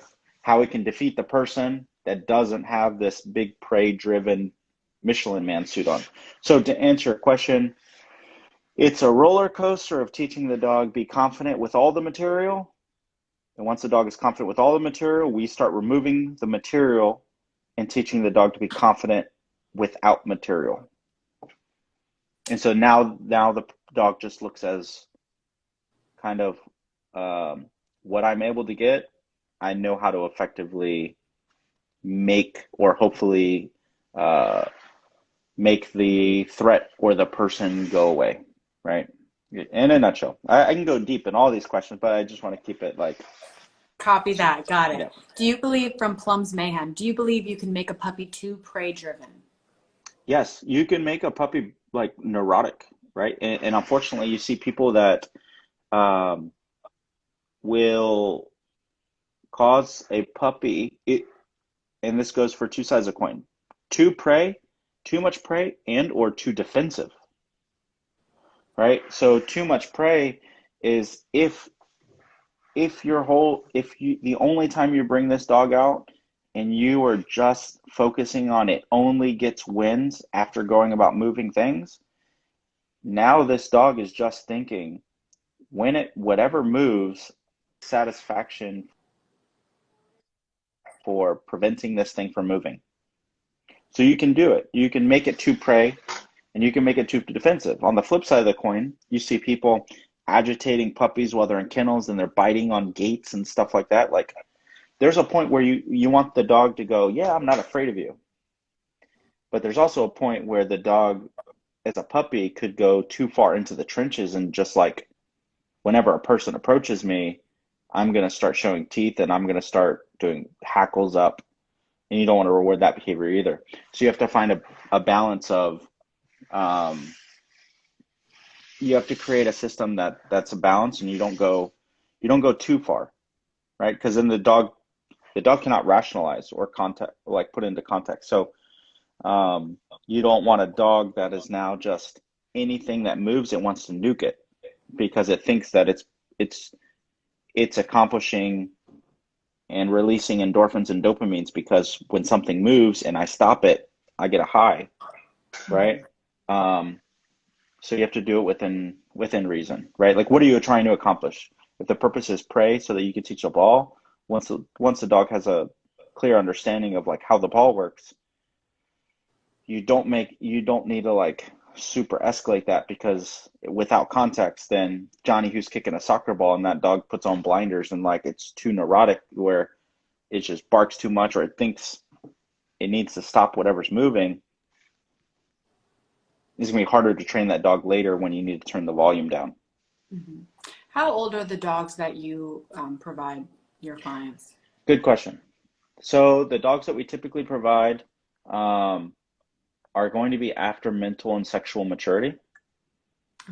we can defeat the person that doesn't have this big prey-driven Michelin Man suit on. So to answer your question, it's a roller coaster of teaching the dog be confident with all the material. And once the dog is confident with all the material, we start removing the material and teaching the dog to be confident without material. And so now the dog just looks as kind of what I'm able to get, I know how to effectively make, or hopefully make the threat or the person go away, right? In a nutshell. I can go deep in all these questions, but I just want to keep it like... Copy that. Got it. Yeah. Do you believe, from Plum's Mayhem, do you believe you can make a puppy too prey driven? Yes, you can make a puppy like neurotic, right? And unfortunately, you see people that will cause a puppy, and this goes for two sides of the coin, too much prey, and or too defensive, right? So too much prey is if the only time you bring this dog out and you are just focusing on it only gets wins after going about moving things, now this dog is just thinking when it whatever moves, satisfaction for preventing this thing from moving. So you can do it. You can make it too prey and you can make it too defensive. On the flip side of the coin, you see people agitating puppies while they're in kennels and they're biting on gates and stuff like that. Like there's a point where you want the dog to go, yeah, I'm not afraid of you. But there's also a point where the dog as a puppy could go too far into the trenches and just like whenever a person approaches me, I'm going to start showing teeth and I'm going to start doing hackles up. And you don't want to reward that behavior either. So you have to find a balance of, you have to create a system that's a balance and you don't go too far, right? Because then the dog cannot rationalize or context, like put into context. So you don't want a dog that is now just anything that moves, it wants to nuke it because it thinks that it's accomplishing and releasing endorphins and dopamines because when something moves and I stop it, I get a high, right? So you have to do it within reason, right? Like what are you trying to accomplish? If the purpose is prey so that you can teach a ball, once the dog has a clear understanding of like how the ball works, you don't need to like super escalate that because without context, then Johnny who's kicking a soccer ball and that dog puts on blinders and like it's too neurotic where it just barks too much or it thinks it needs to stop whatever's moving. It's gonna be harder to train that dog later when you need to turn the volume down. Mm-hmm. How old are the dogs that you provide your clients? Good question. So the dogs that we typically provide um, are going to be after mental and sexual maturity.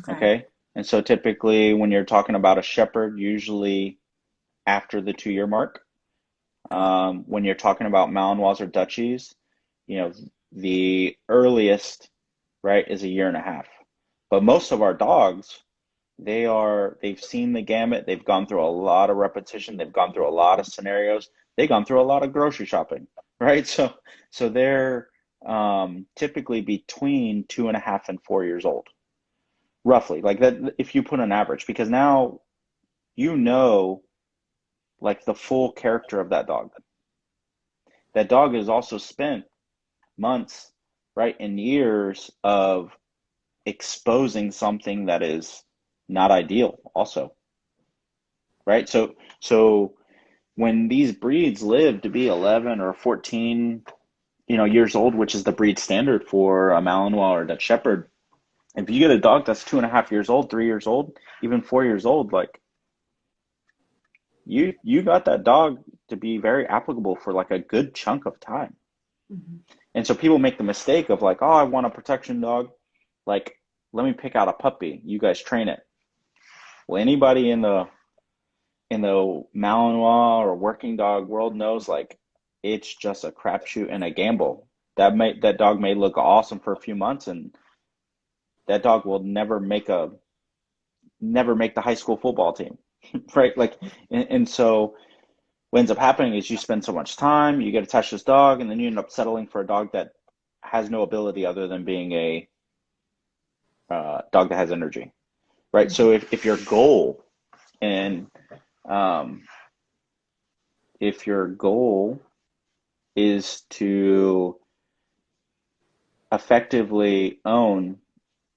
Okay. Okay. And so typically when you're talking about a shepherd, usually after the 2 year mark. When you're talking about Malinois or Dutchies, you know, the earliest, right, is a year and a half. But most of our dogs, they've seen the gamut, they've gone through a lot of repetition, they've gone through a lot of scenarios, they've gone through a lot of grocery shopping, right? So they're typically between 2.5 and 4 years old, roughly. Like that if you put an average, because now you know like the full character of that dog. That dog has also spent months, right, and years of exposing something that is not ideal also, right? So when these breeds live to be 11 or 14, years old, which is the breed standard for a Malinois or a Dutch Shepherd, if you get a dog that's 2.5 years old, 3 years old, even 4 years old, like you got that dog to be very applicable for like a good chunk of time. Mm-hmm. And so people make the mistake of like, oh, I want a protection dog. Like, let me pick out a puppy. You guys train it. Well, anybody in the Malinois or working dog world knows like it's just a crapshoot and a gamble. That dog may look awesome for a few months, and that dog will never make the high school football team, right? Like, and so what ends up happening is you spend so much time, you get attached to this dog, and then you end up settling for a dog that has no ability other than being a dog that has energy, right? So if your goal and um, if your goal is to effectively own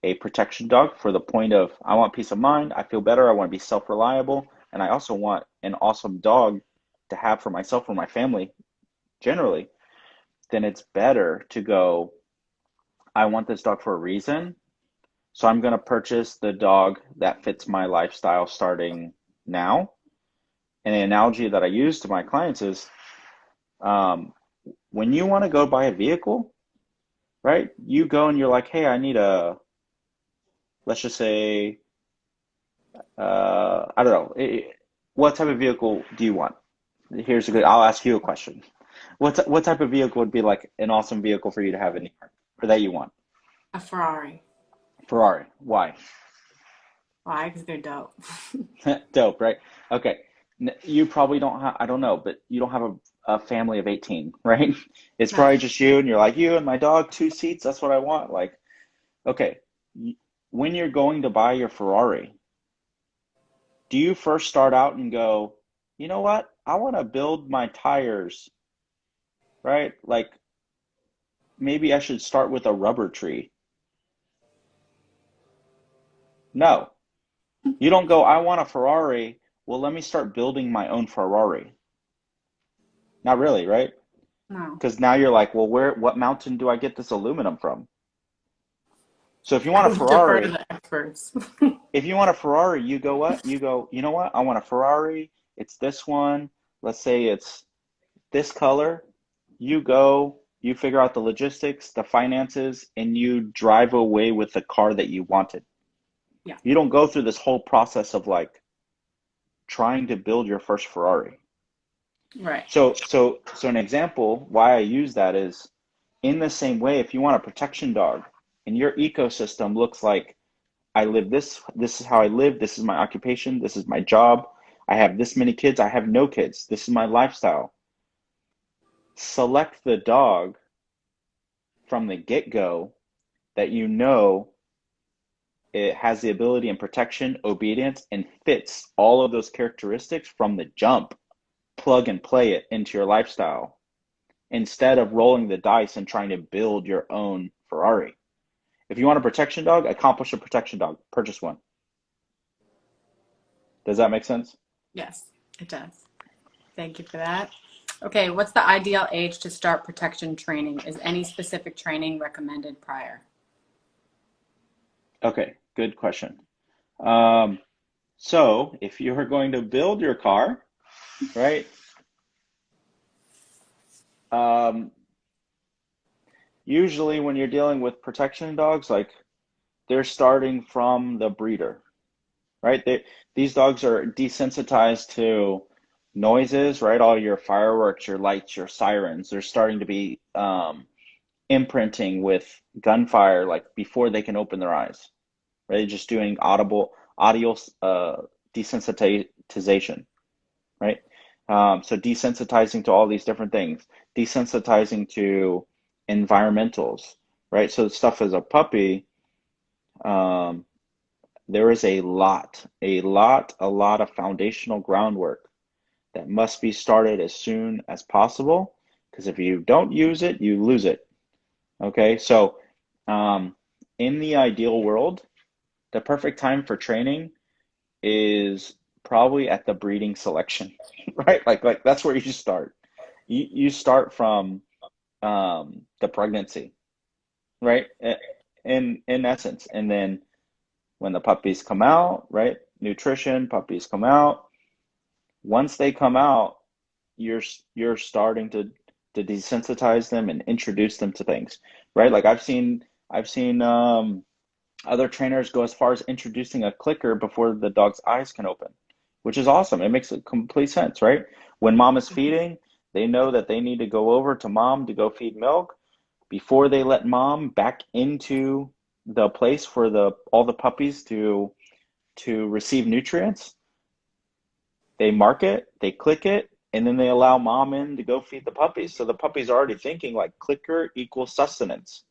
a protection dog for the point of I want peace of mind, I feel better, I want to be self-reliable, and I also want an awesome dog to have for myself or my family generally, then it's better to go, I want this dog for a reason. So I'm going to purchase the dog that fits my lifestyle starting now. And the analogy that I use to my clients is um, when you want to go buy a vehicle, right? You go and you're like, hey, I need let's just say, I don't know, what type of vehicle do you want? I'll ask you a question. What type of vehicle would be like an awesome vehicle for you to have in your, or that you want? A Ferrari. Ferrari. Why? Why? Because they're dope. Dope, right? Okay. You probably don't have, I don't know, but you don't have a family of 18, right? It's Right. probably just you and you're like, you and my dog, 2 seats, that's what I want. Like, okay, when you're going to buy your Ferrari, do you first start out and go, you know what? I want to build my tires, right? Like maybe I should start with a rubber tree. No, you don't go, I want a Ferrari. Well, let me start building my own Ferrari. Not really, right? No. Because now you're like, well, what mountain do I get this aluminum from? So if you want I a would defer to Ferrari, the experts. if you want a Ferrari, you go what? You go, you know what? I want a Ferrari. It's this one. Let's say it's this color. You go, you figure out the logistics, the finances, and you drive away with the car that you wanted. Yeah. You don't go through this whole process of like trying to build your first Ferrari. Right. So an example why I use that is in the same way, if you want a protection dog and your ecosystem looks like I live this is how I live, this is my occupation, this is my job, I have this many kids, I have no kids, this is my lifestyle. Select the dog from the get-go that you know it has the ability and protection, obedience, and fits all of those characteristics from the jump. Plug and play it into your lifestyle instead of rolling the dice and trying to build your own Ferrari. If you want a protection dog, accomplish a protection dog. Purchase one. Does that make sense? Yes, it does. Thank you for that. Okay, what's the ideal age to start protection training? Is any specific training recommended prior? Okay, good question. Um, so if you're going to build your car, right? Um, Usually when you're dealing with protection dogs, like they're starting from the breeder, right? These dogs are desensitized to noises, right? All your fireworks, your lights, your sirens, they're starting to be imprinting with gunfire like before they can open their eyes, right? Just doing audio desensitization, right? So desensitizing to all these different things, desensitizing to environmentals, right? So stuff as a puppy, um, there is a lot of foundational groundwork that must be started as soon as possible. Because if you don't use it, you lose it. Okay, so um, in the ideal world, the perfect time for training is probably at the breeding selection, right? Like that's where you start. You start from the pregnancy, right? In essence, and then when the puppies come out, right? Nutrition, puppies come out. Once they come out, you're starting to desensitize them and introduce them to things, right? Like I've seen other trainers go as far as introducing a clicker before the dog's eyes can open, which is awesome. It makes complete sense, right? When mom is feeding, they know that they need to go over to mom to go feed milk before they let mom back into the place for the all the puppies to receive nutrients. They mark it, they click it, and then they allow mom in to go feed the puppies. So the puppy's already thinking like clicker equals sustenance.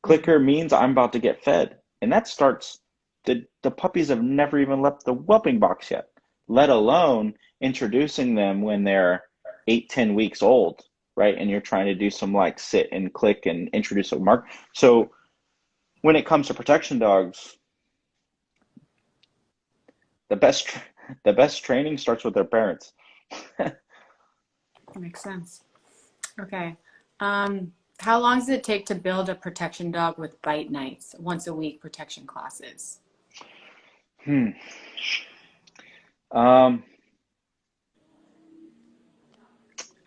Clicker means I'm about to get fed. And that starts, the puppies have never even left the whelping box yet, let alone introducing them when they're 8, 10 weeks old, right? And you're trying to do some like sit and click and introduce a mark. So when it comes to protection dogs, the best the best training starts with their parents. Makes sense. Okay. How long does it take to build a protection dog with bite nights, once a week protection classes? Hmm. Um,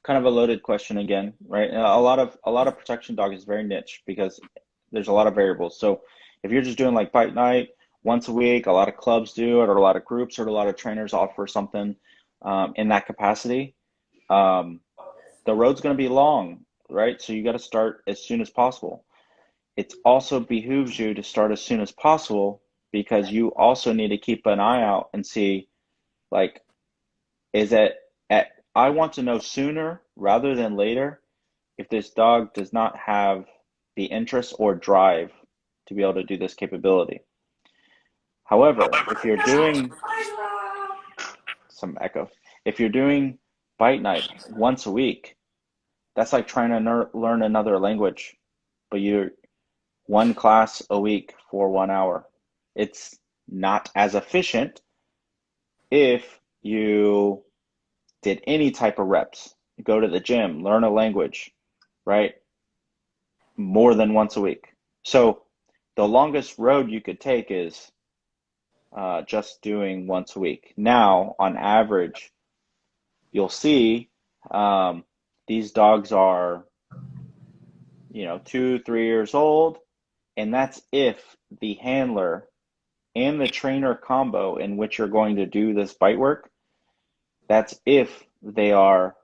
Kind of a loaded question again, right? A lot of protection dog is very niche because there's a lot of variables. So if you're just doing like bite night once a week, a lot of clubs do it, or a lot of groups, or a lot of trainers offer something in that capacity. Um, the road's going to be long, right? So you got to start as soon as possible. It also behooves you to start as soon as possible because you also need to keep an eye out and see like is it at I want to know sooner rather than later if this dog does not have the interest or drive to be able to do this capability. However, if you're doing some echo, if you're doing bite night once a week, that's like trying to learn another language, but you're one class a week for 1 hour. It's not as efficient if you did any type of reps, go to the gym, learn a language, right? More than once a week. So the longest road you could take is just doing once a week. Now, on average, you'll see these dogs are, 2, 3 years old, and that's if the handler and the trainer combo in which you're going to do this bite work, that's if they are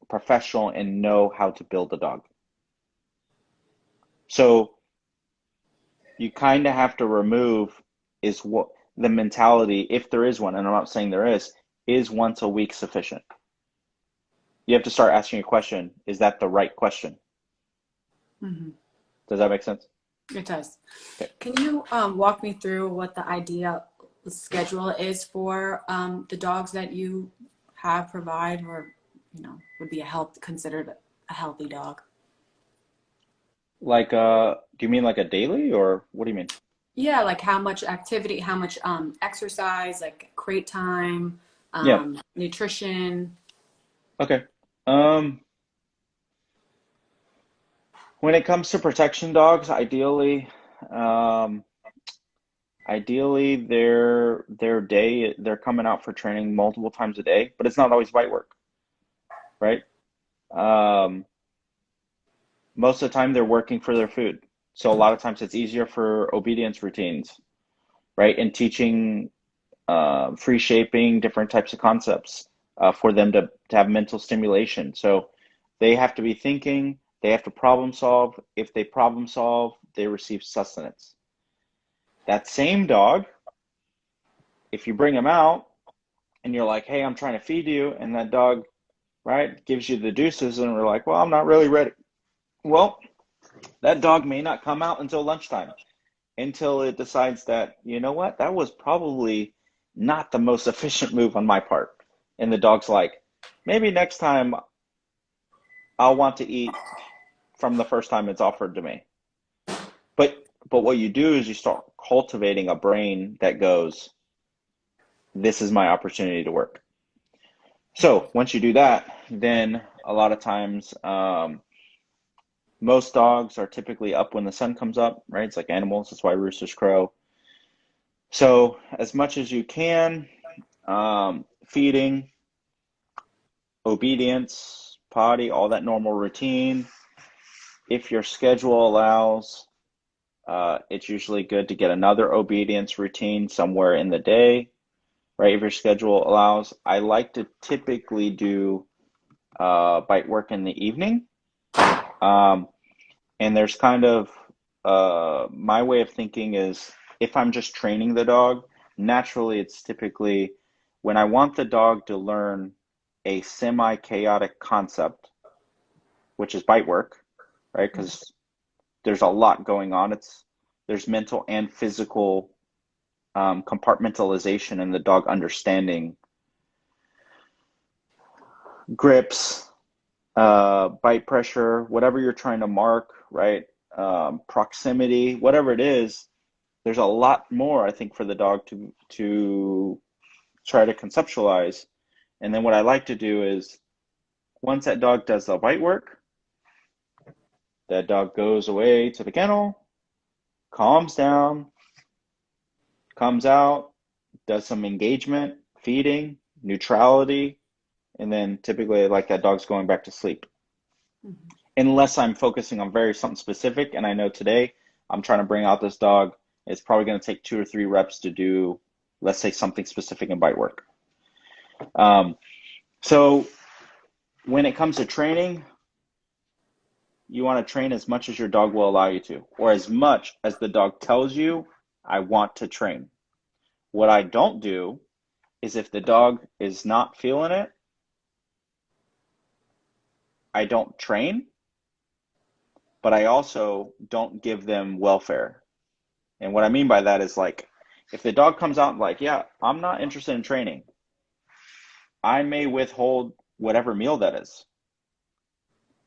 professional and know how to build a dog. So you kind of have to remove is what the mentality, if there is one, and I'm not saying there is once a week sufficient? You have to start asking a question, is that the right question? Mm-hmm. Does that make sense? It does. Okay. Can you walk me through what the ideal schedule is for the dogs that you provide, or would be considered a healthy dog? Like, do you mean like a daily, or what do you mean? Yeah, like how much activity, how much exercise, like crate time, Yeah. nutrition. Okay. When it comes to protection dogs, um, ideally they're coming out for training multiple times a day, but it's not always bite work, right? Um, Most of the time they're working for their food. So a lot of times it's easier for obedience routines, right? And teaching free shaping, different types of concepts for them to have mental stimulation. So they have to be thinking, they have to problem solve. If they problem solve, they receive sustenance. That same dog, if you bring him out and you're like, hey, I'm trying to feed you, and that dog, right, gives you the deuces, and we're like, well, I'm not really ready. Well, that dog may not come out until lunchtime, until it decides that, you know what, that was probably not the most efficient move on my part. And the dog's like, maybe next time I'll want to eat from the first time it's offered to me. But what you do is you start cultivating a brain that goes, this is my opportunity to work. So once you do that, then a lot of times, most dogs are typically up when the sun comes up, right? It's like animals, that's why roosters crow. So as much as you can, feeding, obedience, potty, all that normal routine. If your schedule allows, it's usually good to get another obedience routine somewhere in the day, right? If your schedule allows. I like to typically do bite work in the evening. And there's kind of my way of thinking is if I'm just training the dog, naturally it's typically when I want the dog to learn a semi-chaotic concept, which is bite work, right? Because there's a lot going on. There's mental and physical compartmentalization in the dog understanding grips, bite pressure, whatever you're trying to mark, right? Proximity, whatever it is, there's a lot more, I think, for the dog to try to conceptualize. And then what I like to do is once that dog does the bite work, that dog goes away to the kennel, calms down, comes out, does some engagement, feeding, neutrality, and then typically like that dog's going back to sleep. Mm-hmm. Unless I'm focusing on something specific, and I know today I'm trying to bring out this dog, it's probably going to take 2 or 3 reps to do, let's say, something specific in bite work. So when it comes to training, you want to train as much as your dog will allow you to, or as much as the dog tells you, I want to train. What I don't do is if the dog is not feeling it, I don't train, but I also don't give them welfare. And what I mean by that is like, if the dog comes out like, yeah, I'm not interested in training, I may withhold whatever meal that is.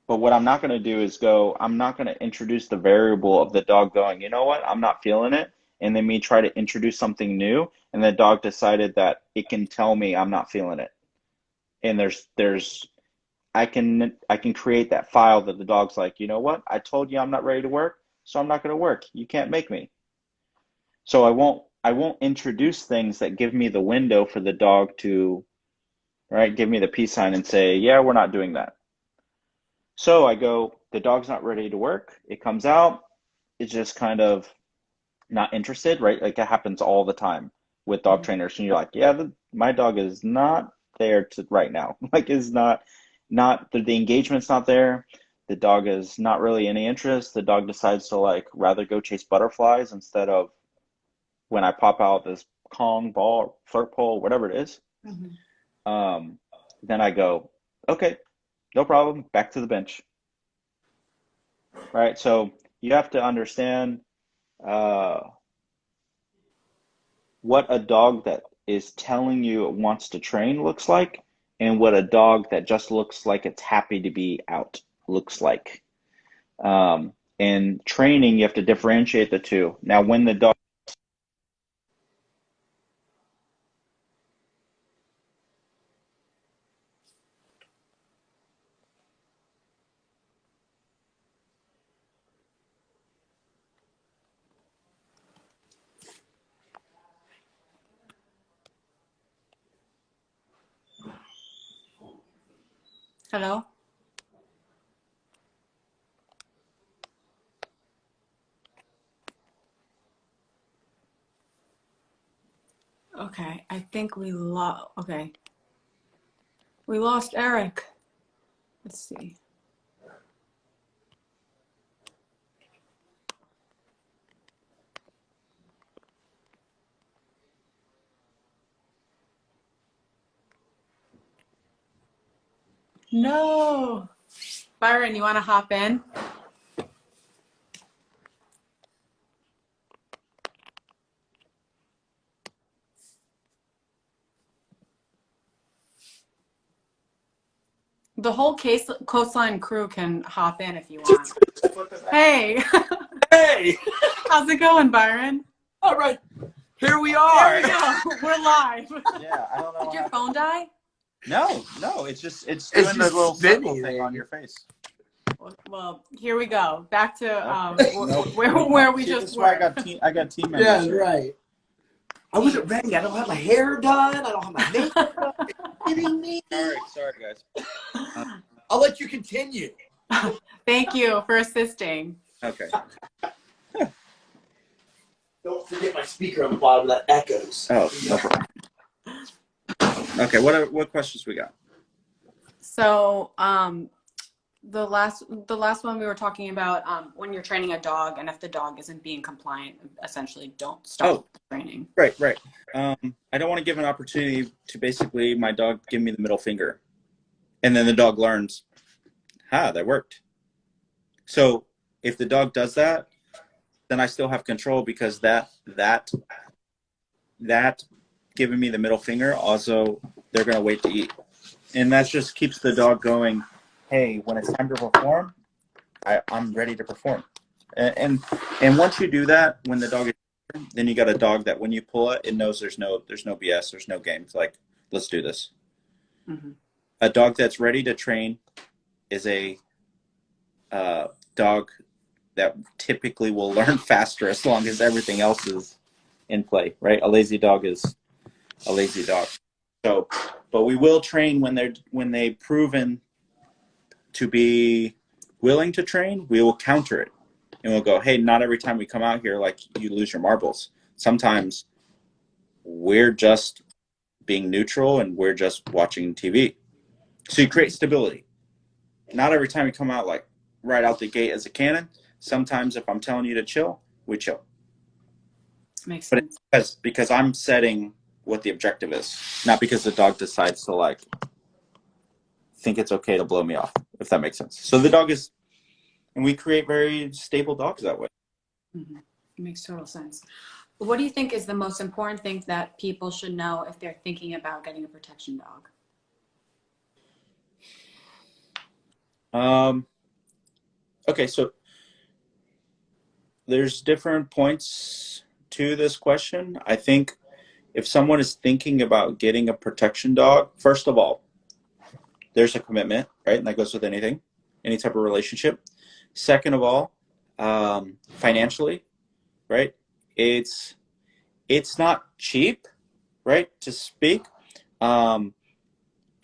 But what I'm not going to do is I'm not going to introduce the variable of the dog going, you know what, I'm not feeling it. And then me try to introduce something new. And the dog decided that it can tell me I'm not feeling it. And I can create that file that the dog's like, you know what, I told you I'm not ready to work, so I'm not going to work. You can't make me. So I won't introduce things that give me the window for the dog to, right, give me the peace sign and say, yeah, we're not doing that. So I go, the dog's not ready to work. It comes out. It's just kind of not interested, right? Like it happens all the time with dog trainers. And you're like, yeah, my dog is not there to right now. Like is not the engagement's not there. The dog is not really any interest. The dog decides to like rather go chase butterflies instead of when I pop out this Kong ball, flirt pole, whatever it is. Then I go, okay, no problem, back to the bench. Right? So you have to understand what a dog that is telling you it wants to train looks like, and what a dog that just looks like it's happy to be out looks like. In training, you have to differentiate the two. Now, when the dog Hello? Okay, I think we lost. Okay, we lost Eric. Let's see. No. Byron, you want to hop in? The whole Coastline crew can hop in if you want. Hey. Hey! How's it going, Byron? All right, here we are. There we go. We're live. Yeah, I don't know. Did your phone die? No, it's doing It's the just little circle spinning. thing on your face. Well, here we go. Back to Nope. where we See, just this is why were. I got team members. Yeah, here. right. I wasn't ready. I don't have my hair done. I don't have my makeup done. Are you kidding me? Sorry, guys. I'll let you continue. Thank you for assisting. Okay. Don't forget my speaker on the bottom that echoes. Oh, no problem. Okay, what questions we got? So, the last one we were talking about when you're training a dog, and if the dog isn't being compliant, essentially don't stop training. Right. I don't want to give an opportunity to basically my dog give me the middle finger, and then the dog learns, that worked. So if the dog does that, then I still have control because that giving me the middle finger also they're gonna wait to eat, and that just keeps the dog going. Hey, when it's time to perform, I'm ready to perform. And once you do that, when the dog is, then you got a dog that when you pull it, it knows there's no BS, there's no games. Like, let's do this. Mm-hmm. A dog that's ready to train is a dog that typically will learn faster as long as everything else is in play, right? A lazy dog is a lazy dog. So, but we will train when they've proven to be willing to train. We will counter it, and we'll go, hey, not every time we come out here, like, you lose your marbles. Sometimes we're just being neutral and we're just watching TV. So you create stability. Not every time you come out like right out the gate as a cannon. Sometimes if I'm telling you to chill, we chill. Makes sense. But because I'm setting what the objective is, not because the dog decides to like think it's okay to blow me off. if that makes sense. So the dog is, and we create very stable dogs that way. Mm-hmm. It makes total sense. What do you think is the most important thing that people should know if they're thinking about getting a protection dog? Okay, so there's different points to this question. I think if someone is thinking about getting a protection dog, first of all, there's a commitment, right? And that goes with anything, any type of relationship. Second of all, financially, right? It's not cheap, right, to speak. And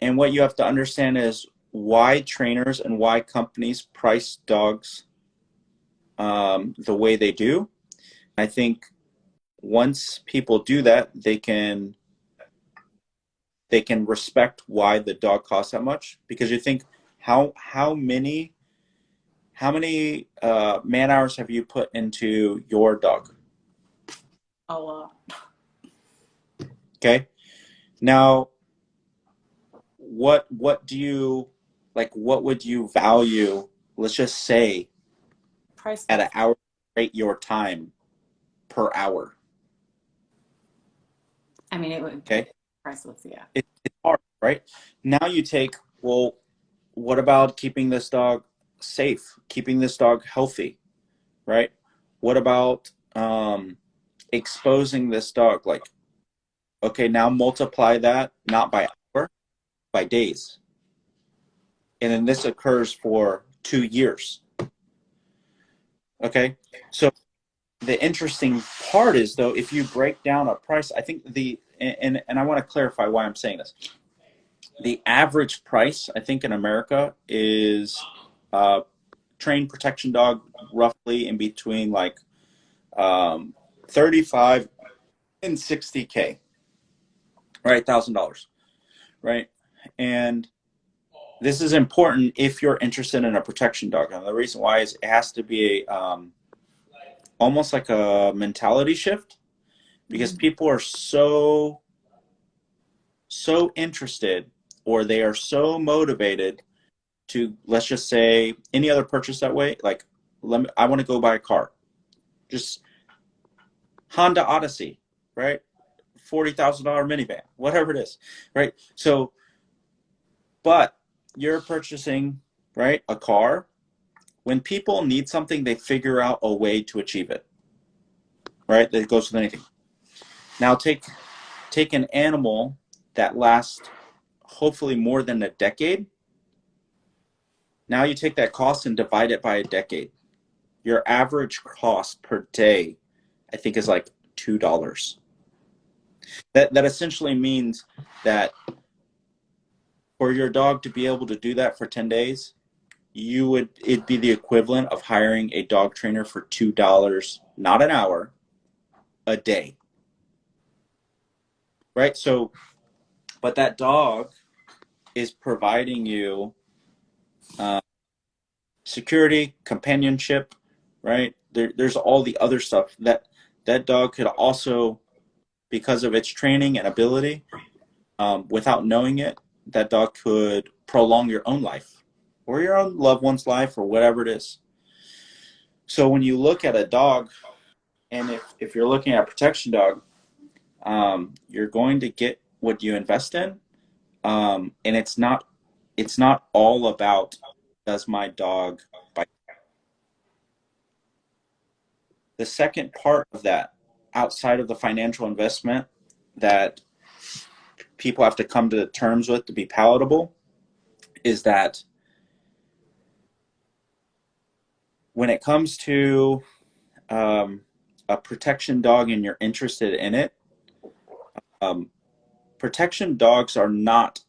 what you have to understand is why trainers and why companies price dogs the way they do. I think once people do that, they can respect why the dog costs that much, because you think how many man hours have you put into your dog? A lot. Okay, now what do you like? What would you value? Let's just say Price at an hour rate your time per hour. I mean, it would Okay, be priceless, yeah. it's hard, right? Now you take, well, what about keeping this dog safe, keeping this dog healthy, right? What about exposing this dog? Like, okay, now multiply that not by hour, by days. And then this occurs for 2 years. Okay, so the interesting part is, though, if you break down a price, I think and I want to clarify why I'm saying this. The average price, I think, in America is trained protection dog roughly in between like 35 and 60K, right? $1,000, right? And this is important if you're interested in a protection dog. And the reason why is it has to be almost like a mentality shift, because people are so interested, or they are so motivated to, let's just say, any other purchase that way. Like, I want to go buy a car, just Honda Odyssey, right? $40,000 minivan, whatever it is, right? So, but you're purchasing, right, a car. When people need something, they figure out a way to achieve it, right? That goes with anything. Now take an animal that lasts hopefully more than a decade. Now you take that cost and divide it by a decade. Your average cost per day, I think, is like $2. That essentially means that for your dog to be able to do that for 10 days, it'd be the equivalent of hiring a dog trainer for $2, not an hour, a day. Right? So, but that dog is providing you security, companionship, right? There's all the other stuff that dog could also, because of its training and ability, without knowing it, that dog could prolong your own life or your own loved one's life or whatever it is. So when you look at a dog, and if you're looking at a protection dog, you're going to get what you invest in, and it's not all about, does my dog bite? The second part of that, outside of the financial investment that people have to come to terms with to be palatable, is that when it comes to a protection dog and you're interested in it, protection dogs are not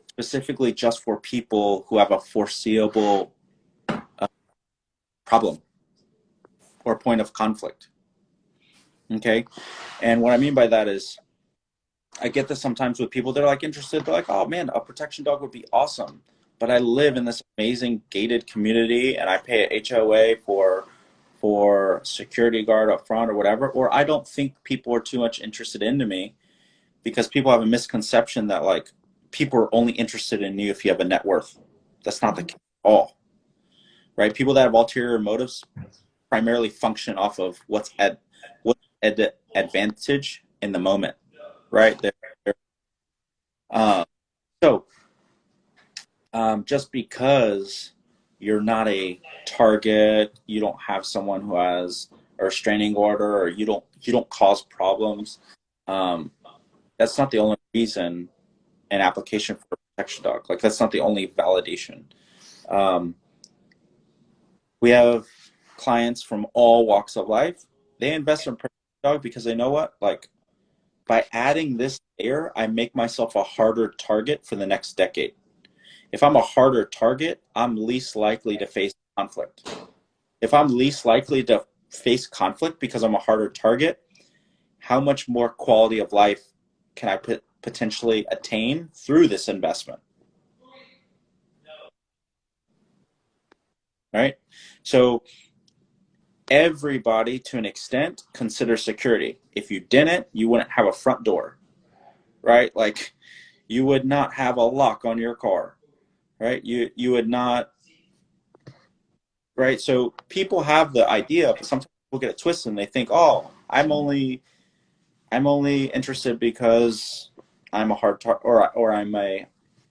specifically just for people who have a foreseeable problem or point of conflict. Okay? And what I mean by that is, I get this sometimes with people that are like interested. They're like, oh man, a protection dog would be awesome, but I live in this amazing gated community and I pay a HOA for security guard up front or whatever, or I don't think people are too much interested into me, because people have a misconception that like people are only interested in you if you have a net worth. That's not the case at all, right? People that have ulterior motives primarily function off of what's advantage in the moment, right? Uh, so just because you're not a target, you don't have someone who has a restraining order, or you don't cause problems. Um, that's not the only reason an application for a protection dog. Like, that's not the only validation. Um, we have clients from all walks of life. They invest in a protection dog because they know what, like, by adding this layer, I make myself a harder target for the next decade. If I'm a harder target, I'm least likely to face conflict. If I'm least likely to face conflict because I'm a harder target, how much more quality of life can I potentially attain through this investment? Right? So everybody, to an extent, considers security. If you didn't, you wouldn't have a front door, right? Like, you would not have a lock on your car, right? You would not, right? So people have the idea, but sometimes people get it twisted and they think, oh, I'm only interested because I'm a hard target, or I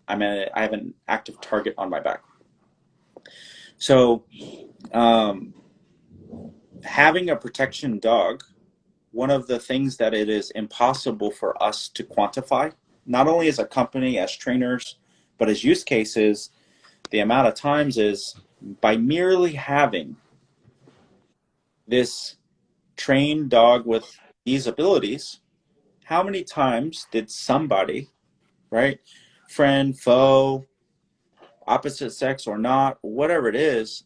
have an active target on my back. So having a protection dog, one of the things that it is impossible for us to quantify, not only as a company, as trainers, but as use cases, the amount of times is by merely having this trained dog with these abilities, how many times did somebody, right, friend, foe, opposite sex or not, whatever it is,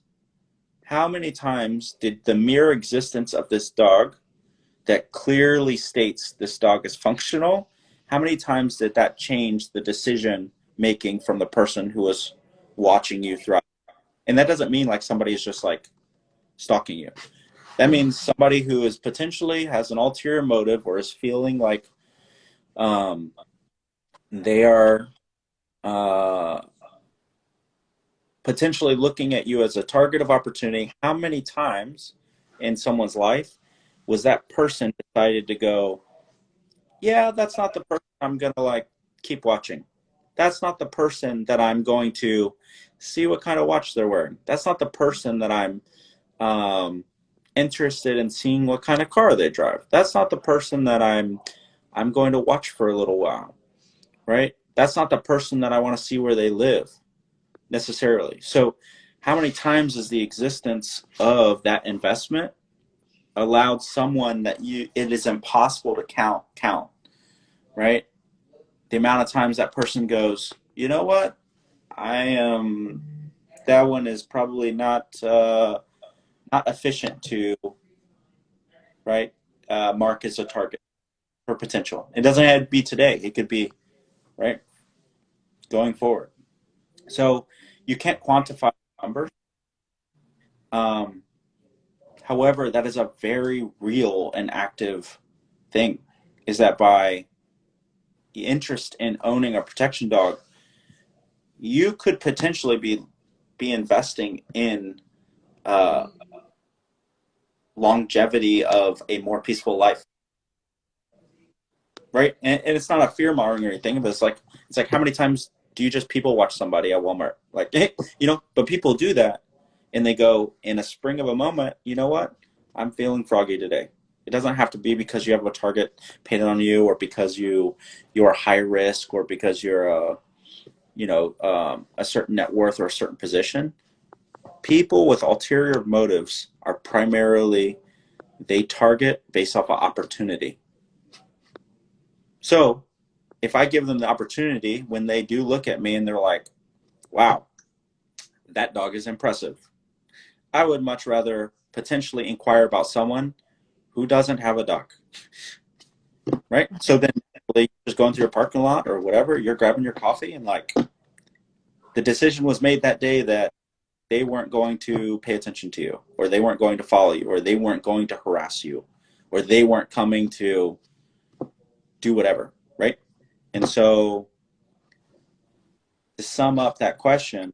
how many times did the mere existence of this dog that clearly states this dog is functional, how many times did that change the decision making from the person who was watching you throughout? And that doesn't mean like somebody is just like stalking you. That means somebody who is potentially has an ulterior motive or is feeling like they are potentially looking at you as a target of opportunity. How many times in someone's life was that person decided to go, yeah, that's not the person I'm going to like keep watching. That's not the person that I'm going to see what kind of watch they're wearing. That's not the person that I'm interested in seeing what kind of car they drive. That's not the person that I'm going to watch for a little while, right? That's not the person that I want to see where they live necessarily. So how many times is the existence of that investment allowed someone that it is impossible to count, right? The amount of times that person goes, you know what, that one is probably not efficient to, right, mark as a target for potential. It doesn't have to be today. It could be, right, going forward. So you can't quantify numbers. However, that is a very real and active thing, is that by the interest in owning a protection dog, you could potentially be investing in longevity of a more peaceful life, right? And it's not a fear mongering or anything, but it's like how many times do you just people watch somebody at Walmart, like, but people do that, and they go in a spring of a moment, you know what, I'm feeling froggy today. It doesn't have to be because you have a target painted on you, or because you're high risk, or because you're a certain net worth or a certain position. People with ulterior motives are primarily, they target based off of opportunity. So if I give them the opportunity, when they do look at me and they're like, wow, that dog is impressive, I would much rather potentially inquire about someone who doesn't have a dog, right? So then they just going through your parking lot or whatever, you're grabbing your coffee, and like, the decision was made that day that they weren't going to pay attention to you, or they weren't going to follow you, or they weren't going to harass you, or they weren't coming to do whatever, right? And so to sum up that question,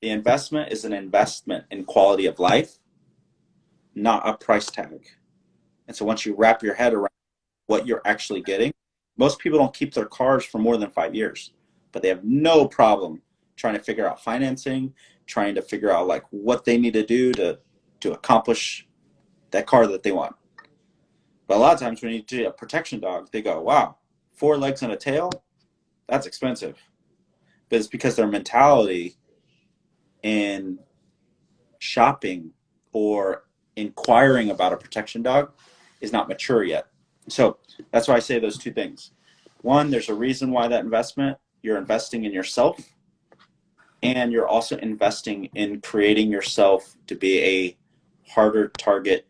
The investment is an investment in quality of life, not a price tag. And so once you wrap your head around what you're actually getting, most people don't keep their cars for more than 5 years, but they have no problem trying to figure out financing, trying to figure out like what they need to do to accomplish that car that they want. But a lot of times when you do a protection dog, they go, wow, 4 legs and a tail, that's expensive. But it's because their mentality in shopping or inquiring about a protection dog is not mature yet. So that's why I say those two things. One, there's a reason why that investment, you're investing in yourself, and you're also investing in creating yourself to be a harder target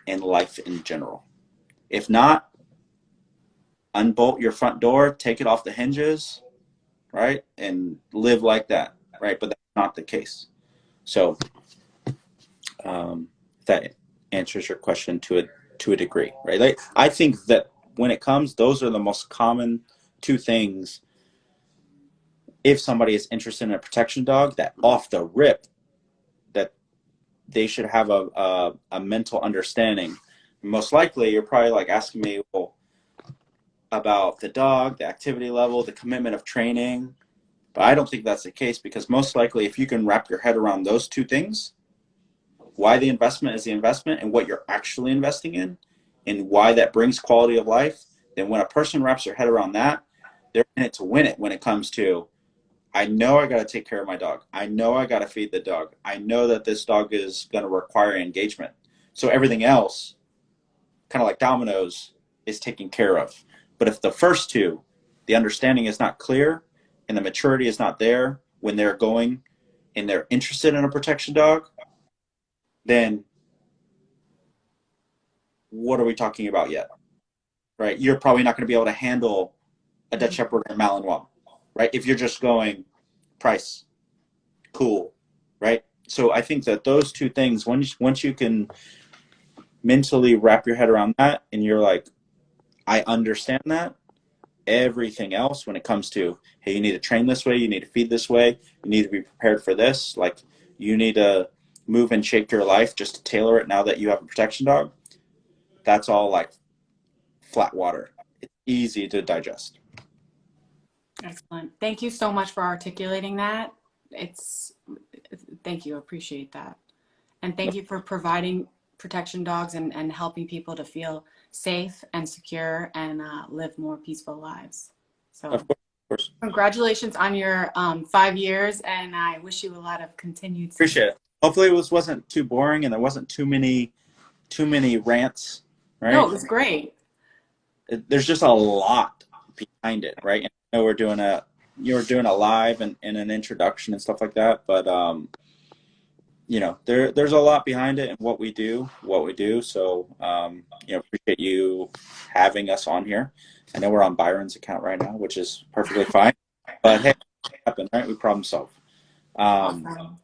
in life in general. If not, unbolt your front door, take it off the hinges, right? And live like that, right? But that's not the case. So that answers your question to a degree, right? Like, I think that when it comes, those are the most common two things. If somebody is interested in a protection dog, that off the rip, that they should have a mental understanding. Most likely, you're probably like asking me, well, about the dog, the activity level, the commitment of training. But I don't think that's the case, because most likely, if you can wrap your head around those two things, why the investment is the investment and what you're actually investing in, and why that brings quality of life, then when a person wraps their head around that, they're in it to win it when it comes to, I know I got to take care of my dog. I know I got to feed the dog. I know that this dog is going to require engagement. So everything else, kind of like dominoes, is taken care of. But if the first two, the understanding is not clear and the maturity is not there when they're going and they're interested in a protection dog, then what are we talking about yet? Right? You're probably not going to be able to handle a Dutch Shepherd or Malinois, right? If you're just going price, cool, right? So I think that those two things, once you can mentally wrap your head around that, and you're like, I understand that, everything else when it comes to, hey, you need to train this way, you need to feed this way, you need to be prepared for this, like you need to move and shape your life just to tailor it now that you have a protection dog, that's all like flat water. It's easy to digest. Excellent. Thank you so much for articulating that. Thank you. Appreciate that. And thank you for providing protection dogs and helping people to feel safe and secure and live more peaceful lives. So Of course. congratulations on your 5 years, and I wish you a lot of continued success. Appreciate it. Hopefully it wasn't too boring and there wasn't too many rants, right? No, it was great. There's just a lot behind it, right? And I know you're doing a live and an introduction and stuff like that, but there's a lot behind it and what we do. So appreciate you having us on here. I know we're on Byron's account right now, which is perfectly fine, but hey, it happened, right? We problem solve. Awesome.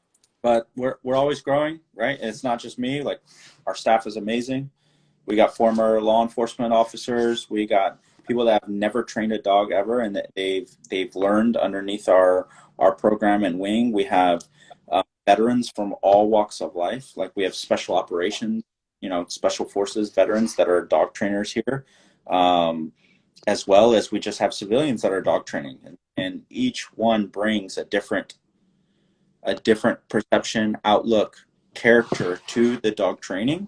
But we're always growing, right? And it's not just me. Like, our staff is amazing. We got former law enforcement officers. We got people that have never trained a dog ever, and that they've learned underneath our program and wing. We have veterans from all walks of life. Like, we have special operations, special forces veterans that are dog trainers here, as well as we just have civilians that are dog training, and each one brings a different perception, outlook, character to the dog training,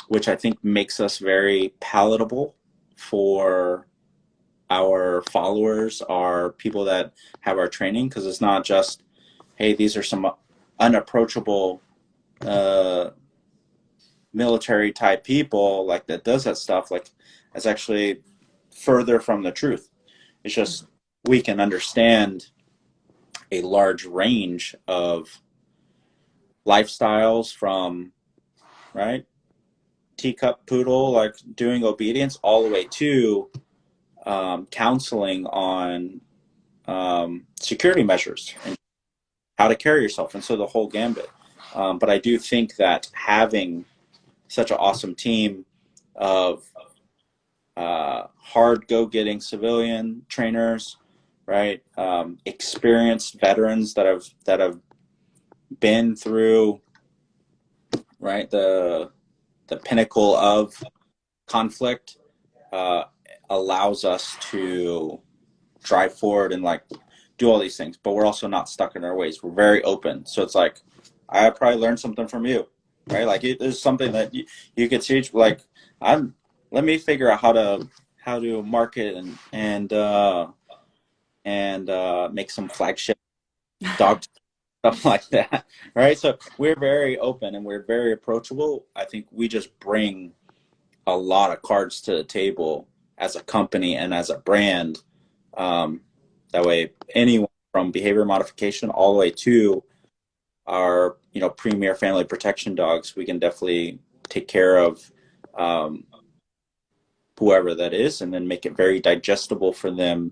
which I think makes us very palatable for our followers, our people that have our training, because it's not just, hey, these are some unapproachable military type people like that does that stuff. Like, it's actually further from the truth. It's just, we can understand a large range of lifestyles, from, right, teacup poodle, like doing obedience, all the way to counseling on security measures and how to carry yourself, and so the whole gambit. But I do think that having such an awesome team of hard go-getting civilian trainers, right? Experienced veterans that have been through, right, the pinnacle of conflict, uh, allows us to drive forward and like do all these things, but we're also not stuck in our ways. We're very open. So it's like, I probably learned something from you, right? Like it is something that you could teach. Like let me figure out how to market and make some flagship dog stuff like that, right? So we're very open and we're very approachable. I think we just bring a lot of cards to the table as a company and as a brand. That way, anyone from behavior modification all the way to our, premier family protection dogs, we can definitely take care of whoever that is, and then make it very digestible for them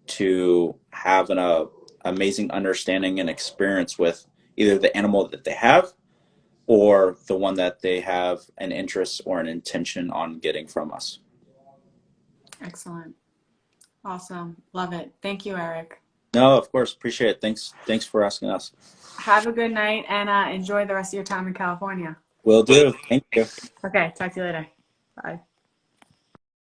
to have an amazing understanding and experience with either the animal that they have or the one that they have an interest or an intention on getting from us. Excellent. Awesome. Love it. Thank you, Eric. No, of course. Appreciate it. Thanks for asking us. Have a good night and enjoy the rest of your time in California. Will do. Thank you. Okay. Talk to you later. Bye.